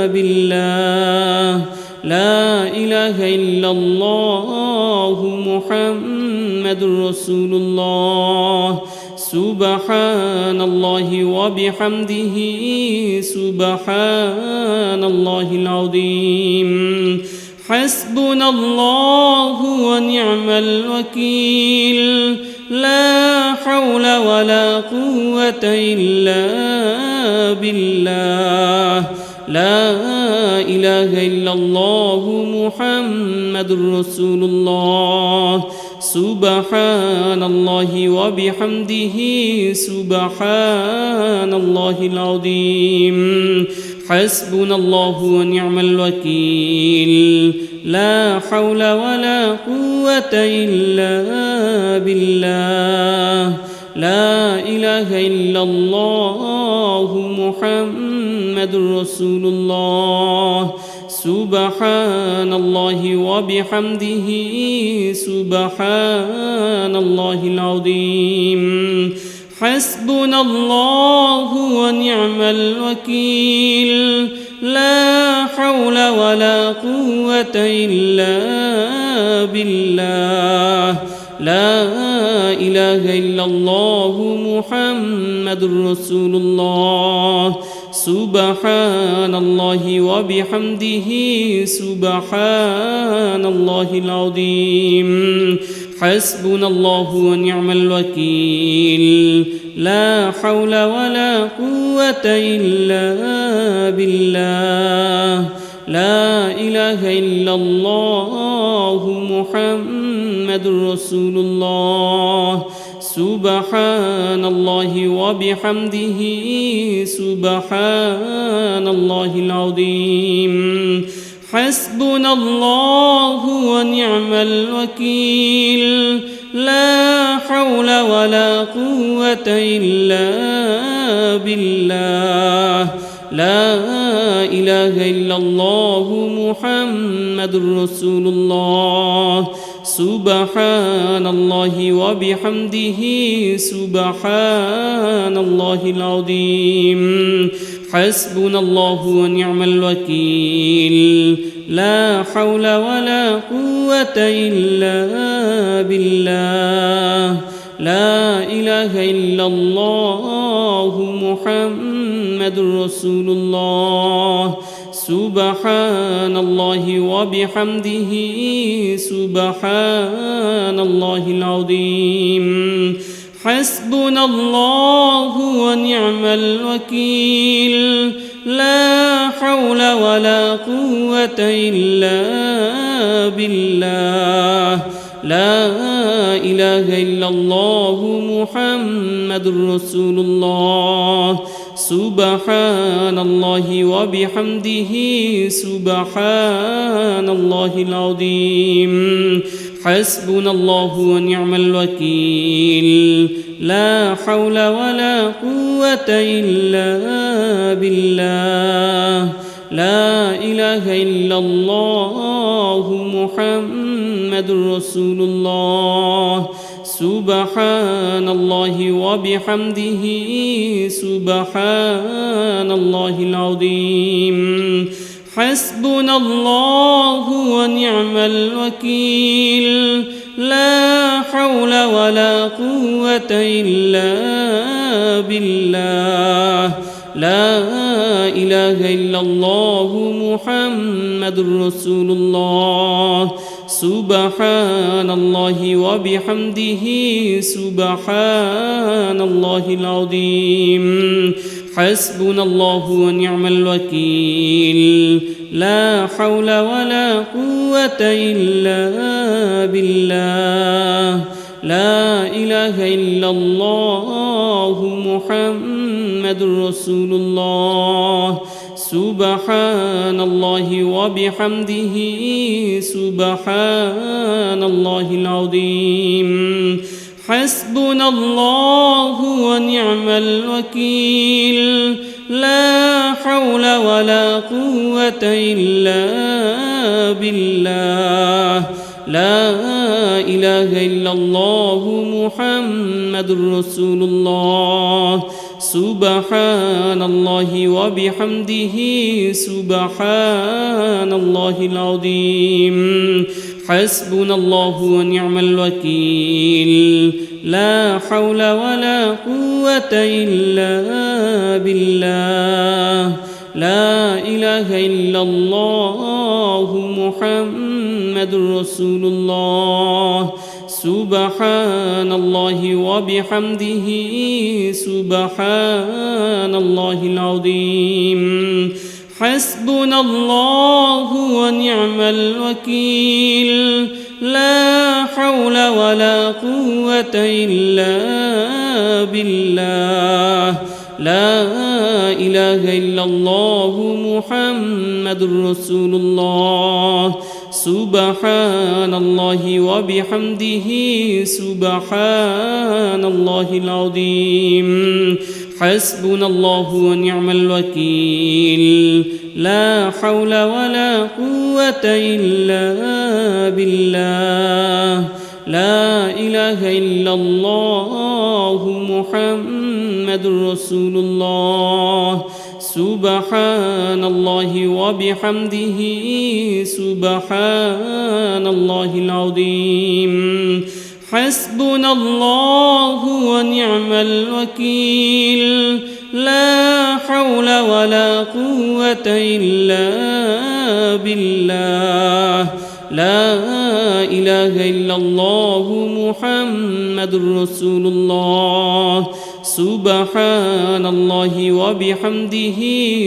بالله لا إله إلا الله محمد رسول الله سبحان الله وبحمده سبحان الله العظيم حسبنا الله ونعم الوكيل لا حول ولا قوة إلا بالله لا إله إلا الله محمد رسول الله سبحان الله وبحمده سبحان الله العظيم حسبنا الله ونعم الوكيل لا حول ولا قوة إلا بالله لا إله إلا الله محمد رسول الله سبحان الله وبحمده سبحان الله العظيم حسبنا الله ونعم الوكيل لا حول ولا قوة إلا بالله لا إله إلا الله محمد رسول الله سبحان الله وبحمده سبحان الله العظيم حسبنا الله ونعم الوكيل لا حول ولا قوة إلا بالله لا إله إلا الله محمد رسول الله سبحان الله وبحمده سبحان الله العظيم حسبنا الله ونعم الوكيل لا حول ولا قوة إلا بالله لا إله إلا الله محمد رسول الله سبحان الله وبحمده سبحان الله العظيم حسبنا الله ونعم الوكيل لا حول ولا قوة إلا بالله لا إله إلا الله محمد رسول الله سبحان الله وبحمده سبحان الله العظيم حسبنا الله ونعم الوكيل لا حول ولا قوة إلا بالله لا إله إلا الله محمد رسول الله سبحان الله وبحمده سبحان الله العظيم حسبنا الله ونعم الوكيل لا حول ولا قوة إلا بالله لا إله إلا الله محمد رسول الله سبحان الله وبحمده سبحان الله العظيم حسبنا الله ونعم الوكيل لا حول ولا قوة إلا بالله لا إله إلا الله محمد رسول الله سبحان الله وبحمده سبحان الله العظيم حسبنا الله ونعم الوكيل لا حول ولا قوة إلا بالله لا إله إلا الله محمد رسول الله سبحان الله وبحمده سبحان الله العظيم حسبنا الله ونعم الوكيل لا حول ولا قوة إلا بالله لا إله إلا الله محمد رسول الله سبحان الله وبحمده سبحان الله العظيم حسبنا الله ونعم الوكيل لا حول ولا قوة إلا بالله لا إله إلا الله محمد رسول الله سبحان الله وبحمده سبحان الله العظيم حسبنا الله ونعم الوكيل لا حول ولا قوة إلا بالله لا إله إلا الله محمد رسول الله سبحان الله وبحمده سبحان الله العظيم حسبنا الله ونعم الوكيل لا حول ولا قوة إلا بالله لا إله إلا الله محمد رسول الله سبحان الله وبحمده سبحان الله العظيم حسبنا الله ونعم الوكيل لا حول ولا قوة إلا بالله لا إله إلا الله محمد رسول الله سبحان الله وبحمده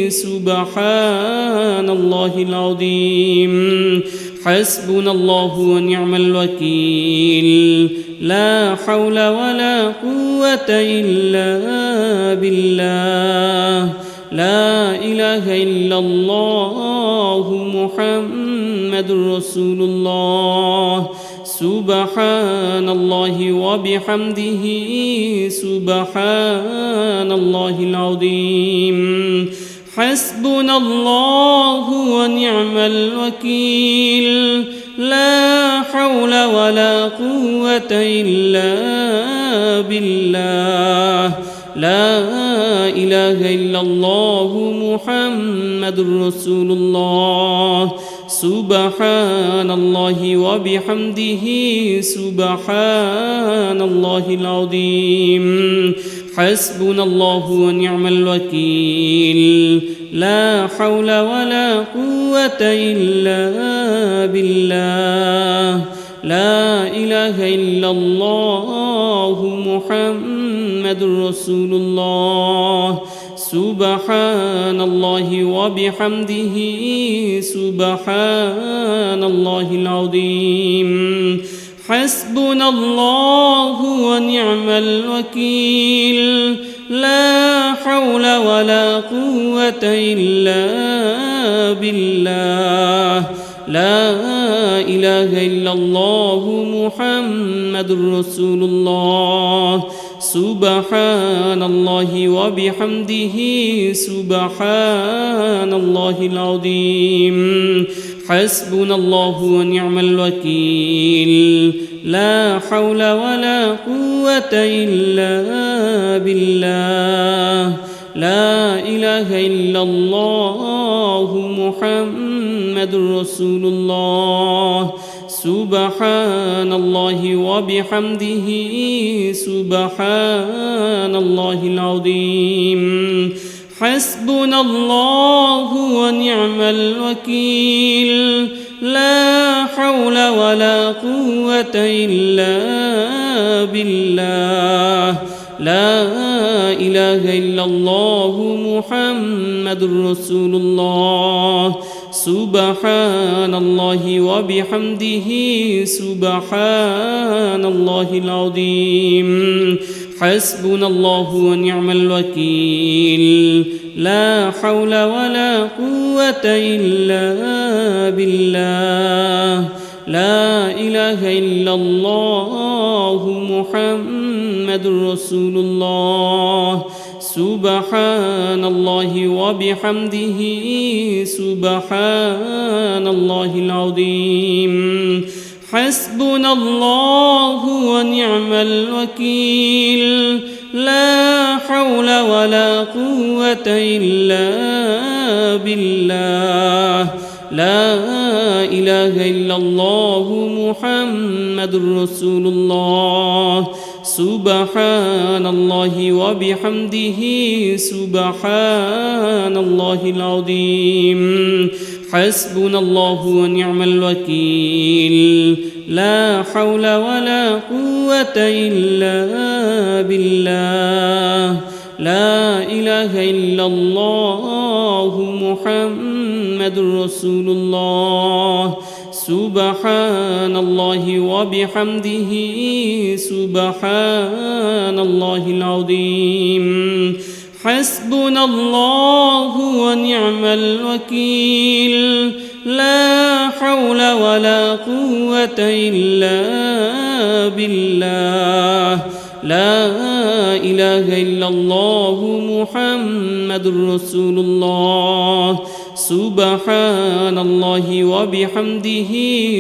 سبحان الله العظيم حسبنا الله ونعم الوكيل لا حول ولا قوة إلا بالله لا إله إلا الله محمد رسول الله سبحان الله وبحمده سبحان الله العظيم حسبنا الله ونعم الوكيل لا حول ولا قوة إلا بالله لا إله إلا الله محمد رسول الله سبحان الله وبحمده سبحان الله العظيم حسبنا الله ونعم الوكيل لا حول ولا قوة إلا بالله لا إله إلا الله محمد رسول الله سبحان الله وبحمده سبحان الله العظيم حسبنا الله ونعم الوكيل لا حول ولا قوة إلا بالله لا إله إلا الله محمد رسول الله سبحان الله وبحمده سبحان الله العظيم حسبنا الله ونعم الوكيل لا حول ولا قوة إلا بالله لا إله إلا الله محمد رسول الله سبحان الله وبحمده سبحان الله العظيم حسبنا الله ونعم الوكيل لا حول ولا قوة إلا بالله لا إله إلا الله محمد رسول الله سبحان الله وبحمده سبحان الله العظيم حسبنا الله ونعم الوكيل لا حول ولا قوة إلا بالله لا إله إلا الله محمد رسول الله سبحان الله وبحمده سبحان الله العظيم حسبنا الله ونعم الوكيل لا حول ولا قوة إلا بالله لا إله إلا الله محمد رسول الله سبحان الله وبحمده سبحان الله العظيم حسبنا الله ونعم الوكيل لا حول ولا قوة إلا بالله لا إله إلا الله محمد رسول الله سبحان الله وبحمده سبحان الله العظيم حسبنا الله ونعم الوكيل لا حول ولا قوة إلا بالله لا إله إلا الله محمد رسول الله سبحان الله وبحمده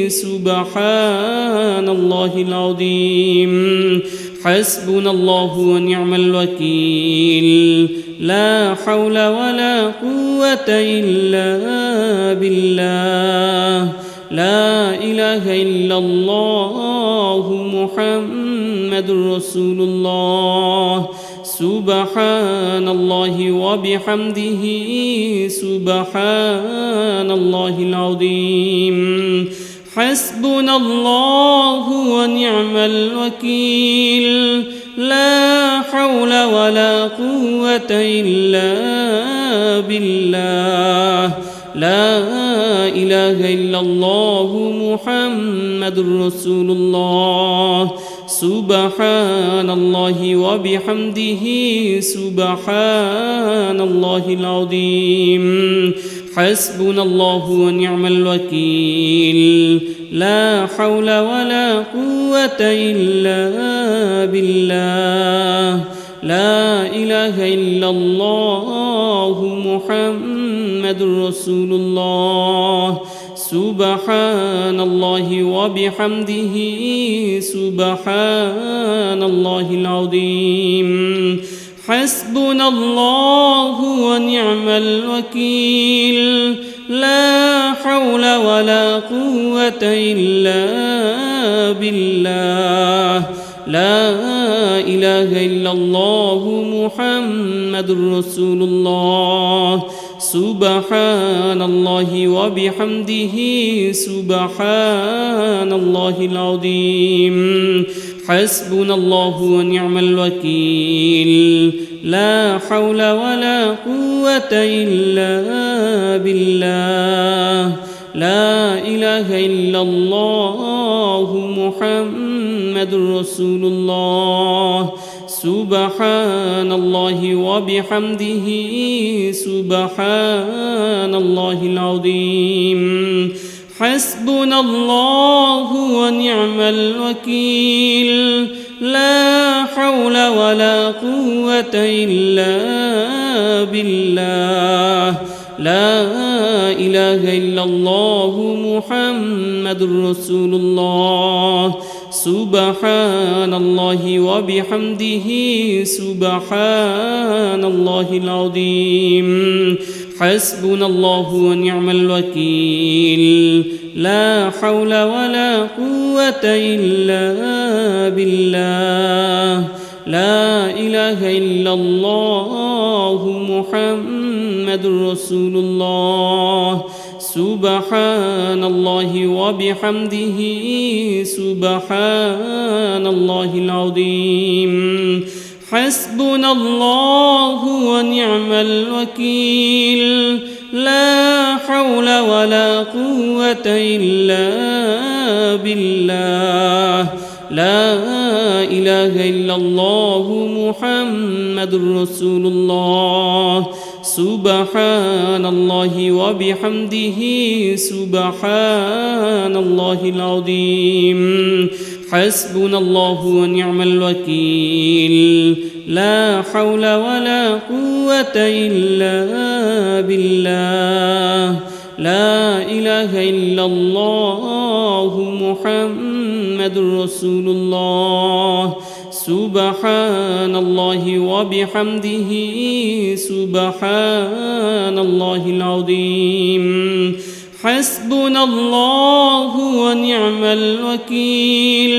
سبحان الله العظيم حسبنا الله ونعم الوكيل لا حول ولا قوة إلا بالله لا إله إلا الله محمد رسول الله سبحان الله وبحمده سبحان الله العظيم حسبنا الله ونعم الوكيل لا حول ولا قوة إلا بالله لا إله إلا الله محمد رسول الله سبحان الله وبحمده سبحان الله العظيم حسبنا الله ونعم الوكيل لا حول ولا قوة إلا بالله لا إله إلا الله محمد رسول الله سبحان الله وبحمده سبحان الله العظيم حسبنا الله ونعم الوكيل لا حول ولا قوة إلا بالله لا إله إلا الله محمد رسول الله سبحان الله وبحمده سبحان الله العظيم حسبنا الله ونعم الوكيل لا حول ولا قوة إلا بالله لا إله إلا الله محمد رسول الله سبحان الله وبحمده سبحان الله العظيم حسبنا الله ونعم الوكيل لا حول ولا قوة إلا بالله لا إله إلا الله محمد رسول الله سبحان الله وبحمده سبحان الله العظيم حسبنا الله ونعم الوكيل لا حول ولا قوة إلا بالله لا إله إلا الله محمد رسول الله سبحان الله وبحمده سبحان الله العظيم حسبنا الله ونعم الوكيل لا حول ولا قوة إلا بالله لا إله إلا الله محمد رسول الله سبحان الله وبحمده سبحان الله العظيم حسبنا الله ونعم الوكيل لا حول ولا قوة إلا بالله لا إله إلا الله محمد رسول الله سبحان الله وبحمده سبحان الله العظيم حسبنا الله ونعم الوكيل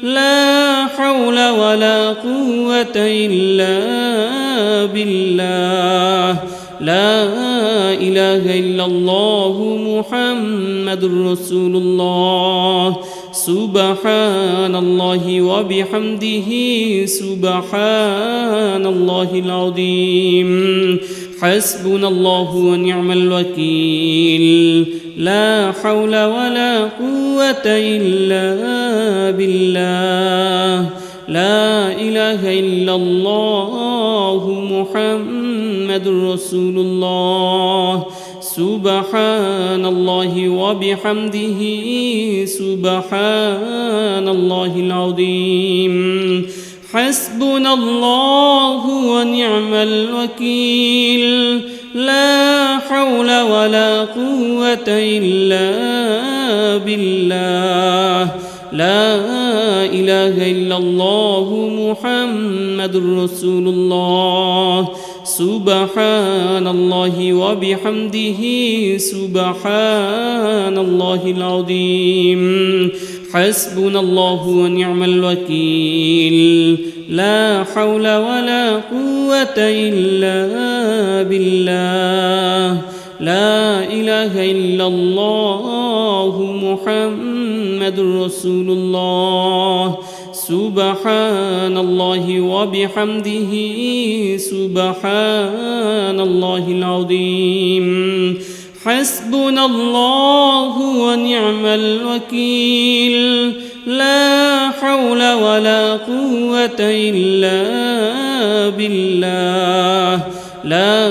لا حول ولا قوة إلا بالله لا إله إلا الله محمد رسول الله سبحان الله وبحمده سبحان الله العظيم حسبنا الله ونعم الوكيل لا حول ولا قوة إلا بالله لا إله إلا الله محمد رسول الله سبحان الله وبحمده سبحان الله العظيم حسبنا الله ونعم الوكيل لا حول ولا قوة إلا بالله لا إله إلا الله محمد رسول الله سبحان الله وبحمده سبحان الله العظيم حسبنا الله ونعم الوكيل لا حول ولا قوة إلا بالله لا إله إلا الله محمد رسول الله سبحان الله وبحمده سبحان الله العظيم حسبنا الله ونعم الوكيل لا حول ولا قوة إلا بالله لا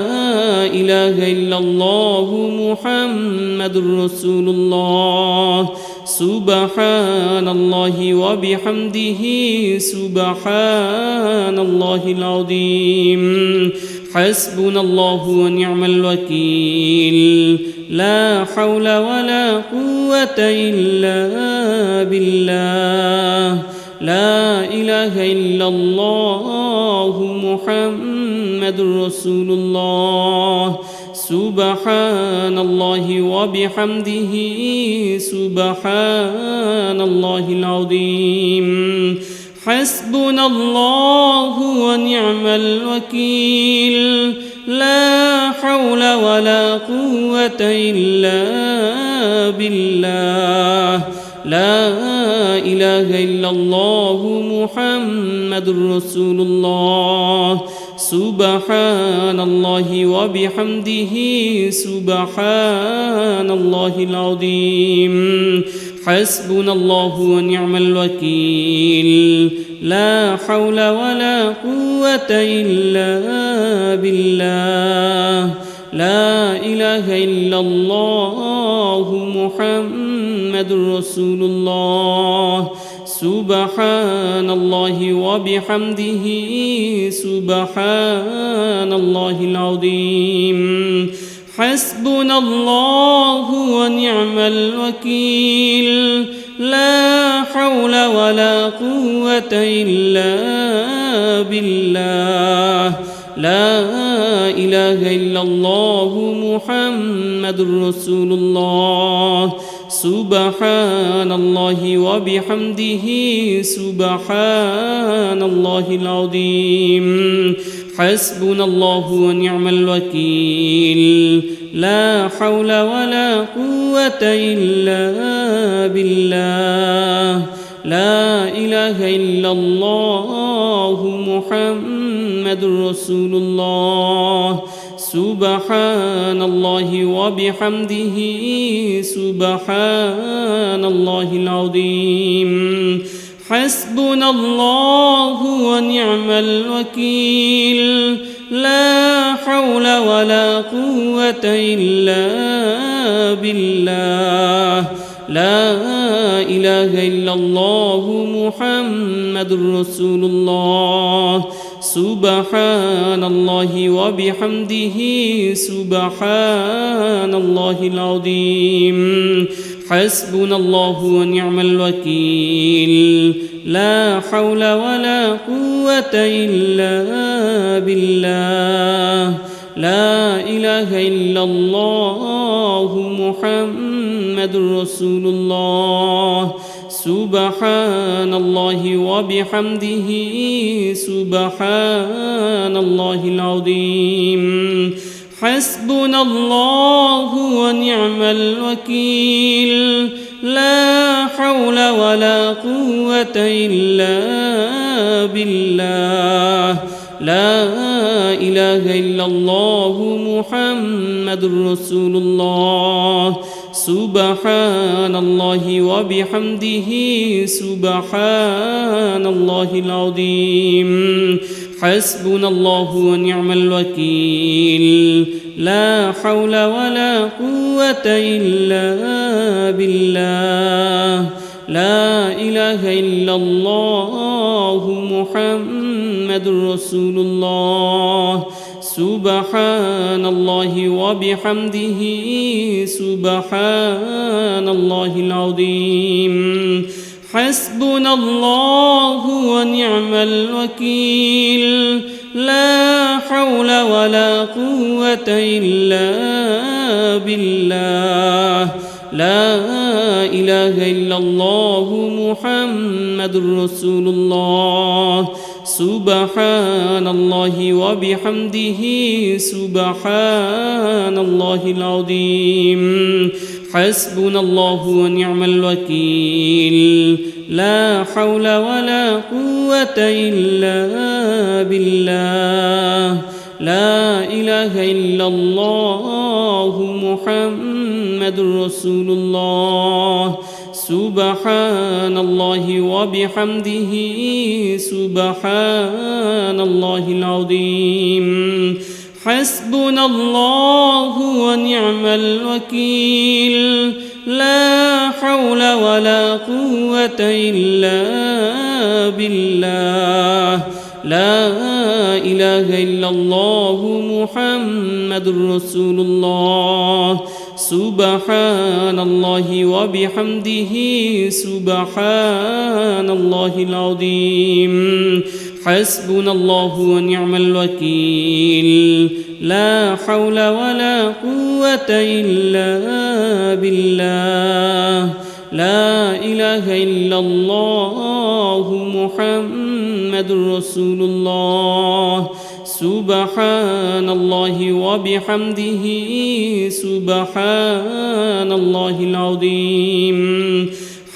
إله إلا الله محمد رسول الله سبحان الله وبحمده سبحان الله العظيم حسبنا الله ونعم الوكيل لا حول ولا قوة إلا بالله لا إله إلا الله محمد رسول الله سبحان الله وبحمده سبحان الله العظيم حسبنا الله ونعم الوكيل لا حول ولا قوة إلا بالله لا إله إلا الله محمد رسول الله سبحان الله وبحمده سبحان الله العظيم حسبنا الله ونعم الوكيل لا حول ولا قوة إلا بالله لا إله إلا الله محمد رسول الله سبحان الله وبحمده سبحان الله العظيم حسبنا الله ونعم الوكيل لا حول ولا قوة إلا بالله لا إله إلا الله محمد رسول الله سبحان الله وبحمده سبحان الله العظيم حسبنا الله ونعم الوكيل لا حول ولا قوة إلا بالله لا إله إلا الله محمد رسول الله سبحان الله وبحمده سبحان الله العظيم حسبنا الله ونعم الوكيل لا حول ولا قوة إلا بالله لا إله إلا الله محمد رسول الله سبحان الله وبحمده سبحان الله العظيم حسبنا الله ونعم الوكيل لا حول ولا قوة إلا بالله لا إله إلا الله محمد رسول الله سبحان الله وبحمده سبحان الله العظيم حسبنا الله ونعم الوكيل لا حول ولا قوة إلا بالله لا إله إلا الله محمد رسول الله سبحان الله وبحمده سبحان الله العظيم حسبنا الله ونعم الوكيل لا حول ولا قوة إلا بالله لا إله إلا الله محمد رسول الله سبحان الله وبحمده سبحان الله العظيم حسبنا الله ونعم الوكيل لا حول ولا قوة إلا بالله لا إله إلا الله محمد رسول الله سبحان الله وبحمده سبحان الله العظيم حسبنا الله ونعم الوكيل لا حول ولا قوة إلا بالله لا إله إلا الله محمد رسول الله سبحان الله وبحمده سبحان الله العظيم حسبنا الله ونعم الوكيل لا حول ولا قوة إلا بالله لا إله إلا الله محمد رسول الله سبحان الله وبحمده سبحان الله العظيم حسبنا الله ونعم الوكيل لا حول ولا قوة إلا بالله لا إله إلا الله محمد رسول الله سبحان الله وبحمده سبحان الله العظيم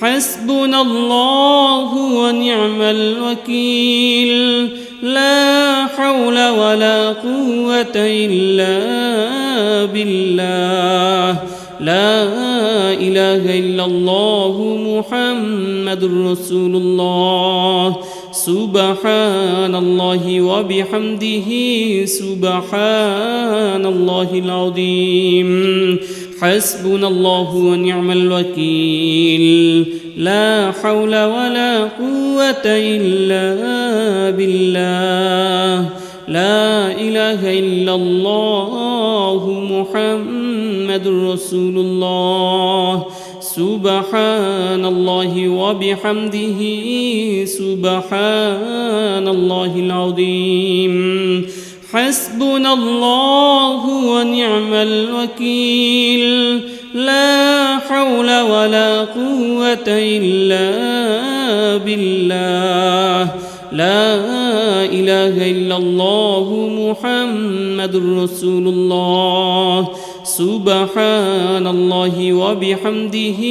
حسبنا الله ونعم الوكيل لا حول ولا قوة إلا بالله لا إله إلا الله محمد رسول الله سبحان الله وبحمده سبحان الله العظيم حسبنا الله ونعم الوكيل لا حول ولا قوة إلا بالله لا إله إلا الله محمد رسول الله سبحان الله وبحمده سبحان الله العظيم حسبنا الله ونعم الوكيل لا حول ولا قوة إلا بالله لا إله إلا الله محمد رسول الله سبحان الله وبحمده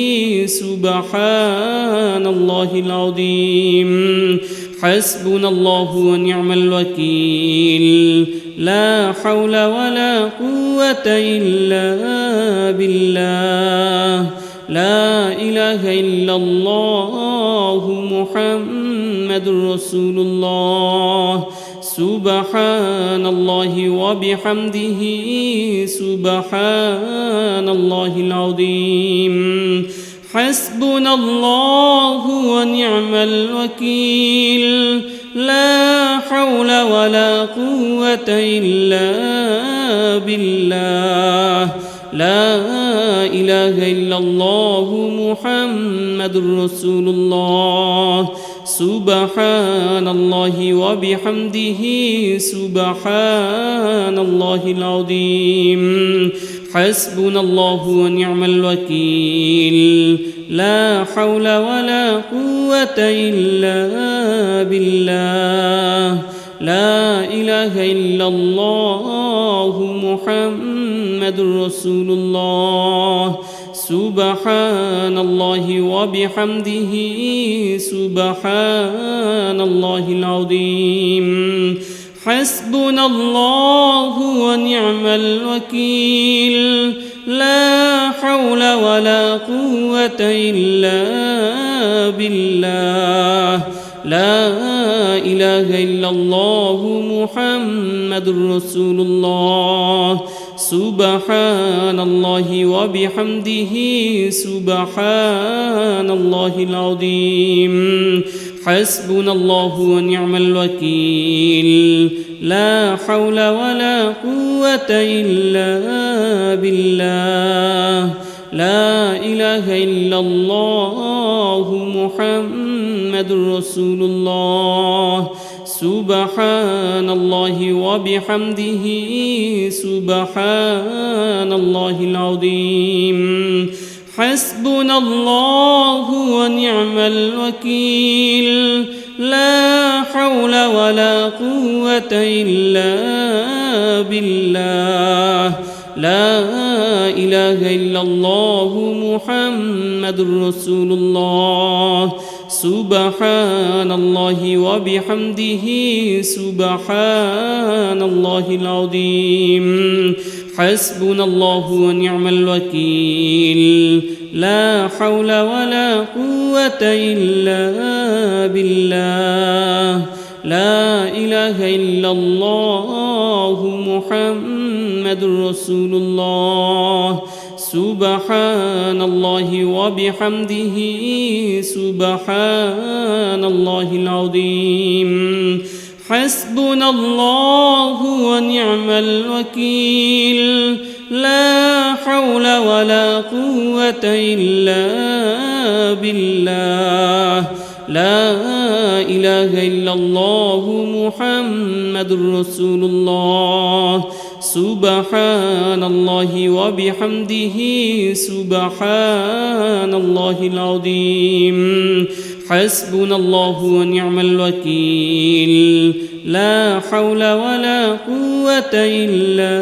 سبحان الله العظيم حسبنا الله ونعم الوكيل لا حول ولا قوة إلا بالله لا إله إلا الله محمد رسول الله سبحان الله وبحمده سبحان الله العظيم حسبنا الله ونعم الوكيل لا حول ولا قوة إلا بالله لا إله إلا الله محمد رسول الله سبحان الله وبحمده سبحان الله العظيم حسبنا الله ونعم الوكيل لا حول ولا قوة إلا بالله لا إله إلا الله محمد رسول الله سبحان الله وبحمده سبحان الله العظيم حسبنا الله ونعم الوكيل لا حول ولا قوة إلا بالله لا إله إلا الله محمد رسول الله سبحان الله وبحمده سبحان الله العظيم حسبنا الله ونعم الوكيل لا حول ولا قوة إلا بالله لا إله إلا الله محمد رسول الله سبحان الله وبحمده سبحان الله العظيم حسبنا الله ونعم الوكيل لا حول ولا قوة إلا بالله لا إله إلا الله محمد رسول الله سبحان الله وبحمده سبحان الله العظيم حسبنا الله ونعم الوكيل لا حول ولا قوة إلا بالله لا إله إلا الله محمد رسول الله سبحان الله وبحمده سبحان الله العظيم حسبنا الله ونعم الوكيل لا حول ولا قوة إلا بالله لا إله إلا الله محمد رسول الله سبحان الله وبحمده سبحان الله العظيم حسبنا الله ونعم الوكيل لا حول ولا قوة إلا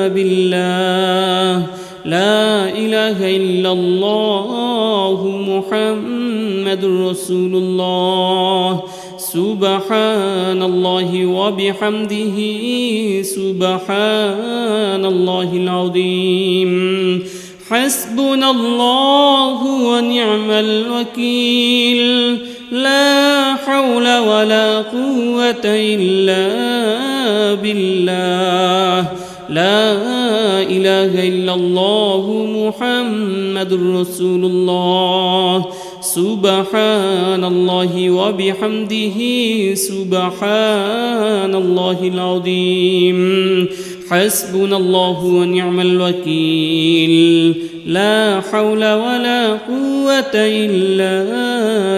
بالله لا إله إلا الله محمد رسول الله سبحان الله وبحمده سبحان الله العظيم حسبنا الله ونعم الوكيل لا حول ولا قوة إلا بالله لا إله إلا الله محمد رسول الله سبحان الله وبحمده سبحان الله العظيم حسبنا الله ونعم الوكيل لا حول ولا قوة إلا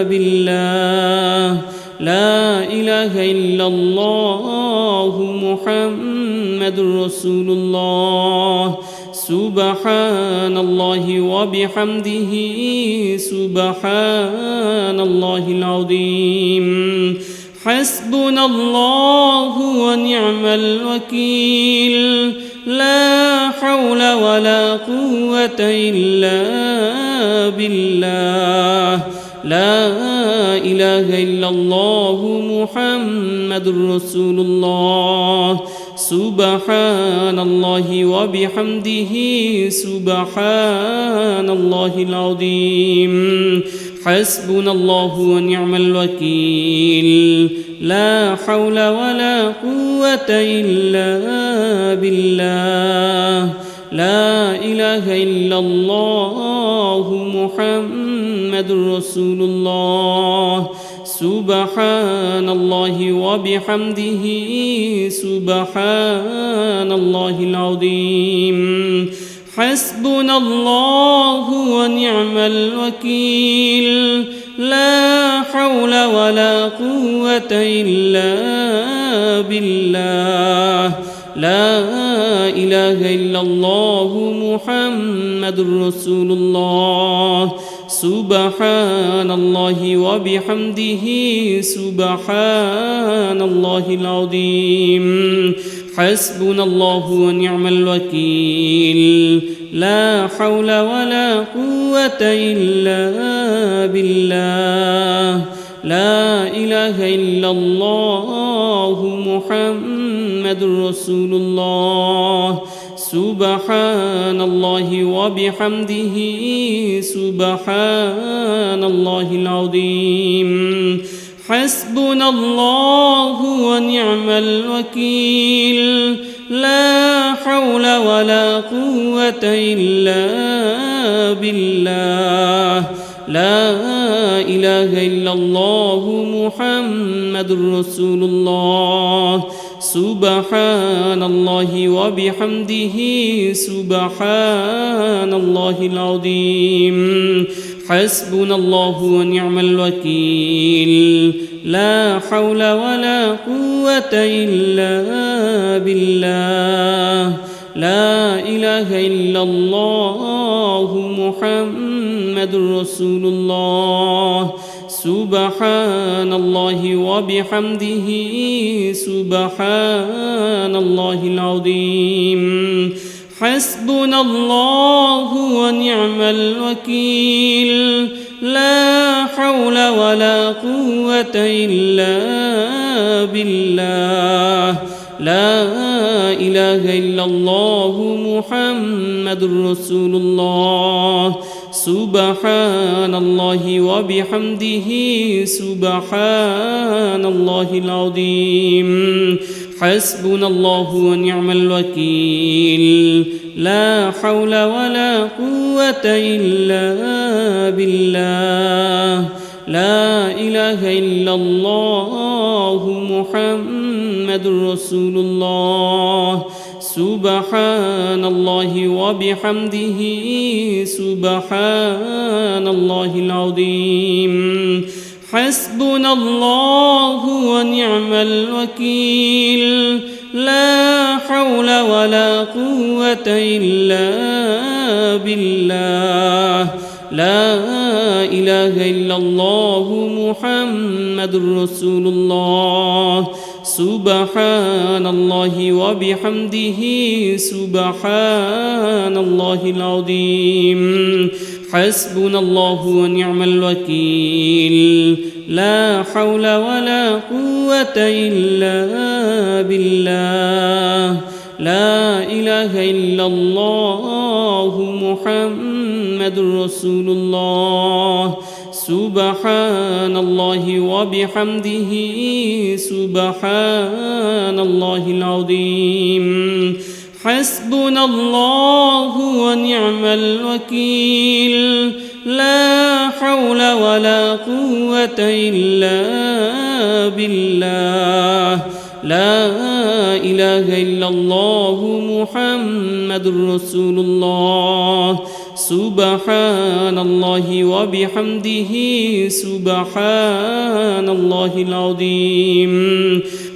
بالله لا إله إلا الله محمد رسول الله سبحان الله وبحمده سبحان الله العظيم حسبنا الله ونعم الوكيل لا حول ولا قوة إلا بالله لا إله إلا الله محمد رسول الله سبحان الله وبحمده سبحان الله العظيم حسبنا الله ونعم الوكيل لا حول ولا قوة إلا بالله لا إله إلا الله محمد رسول الله سبحان الله وبحمده سبحان الله العظيم حسبنا الله ونعم الوكيل لا حول ولا قوة إلا بالله لا إله إلا الله محمد رسول الله سبحان الله وبحمده سبحان الله العظيم حسبنا الله ونعم الوكيل لا حول ولا قوة إلا بالله لا إله إلا الله محمد رسول الله سبحان الله وبحمده سبحان الله العظيم حسبنا الله ونعم الوكيل لا حول ولا قوة إلا بالله لا إله إلا الله محمد رسول الله سبحان الله وبحمده سبحان الله العظيم حسبنا الله ونعم الوكيل لا حول ولا قوة إلا بالله لا إله إلا الله محمد رسول الله سبحان الله وبحمده سبحان الله العظيم حسبنا الله ونعم الوكيل لا حول ولا قوة إلا بالله لا إله إلا الله محمد رسول الله سبحان الله وبحمده سبحان الله العظيم حسبنا الله ونعم الوكيل لا حول ولا قوة إلا بالله لا إله إلا الله محمد رسول الله سبحان الله وبحمده سبحان الله العظيم حسبنا الله ونعم الوكيل لا حول ولا قوة إلا بالله لا إله إلا الله محمد رسول الله سبحان الله وبحمده سبحان الله العظيم حسبنا الله ونعم الوكيل لا حول ولا قوة إلا بالله لا إله إلا الله محمد رسول الله سبحان الله وبحمده سبحان الله العظيم حسبنا الله ونعم الوكيل لا حول ولا قوة إلا بالله لا إله إلا الله محمد رسول الله سبحان الله وبحمده سبحان الله العظيم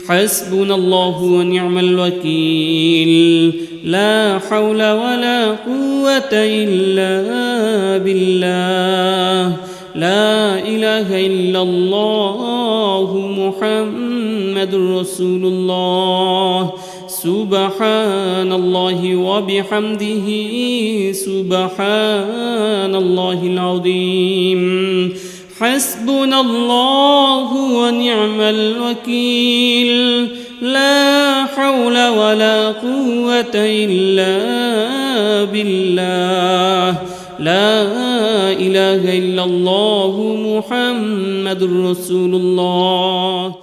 حسبنا الله ونعم الوكيل لا حول ولا قوة إلا بالله لا إله إلا الله محمد رسول الله سبحان الله وبحمده سبحان الله العظيم حسبنا الله ونعم الوكيل لا حول ولا قوة إلا بالله لا إله إلا الله محمد رسول الله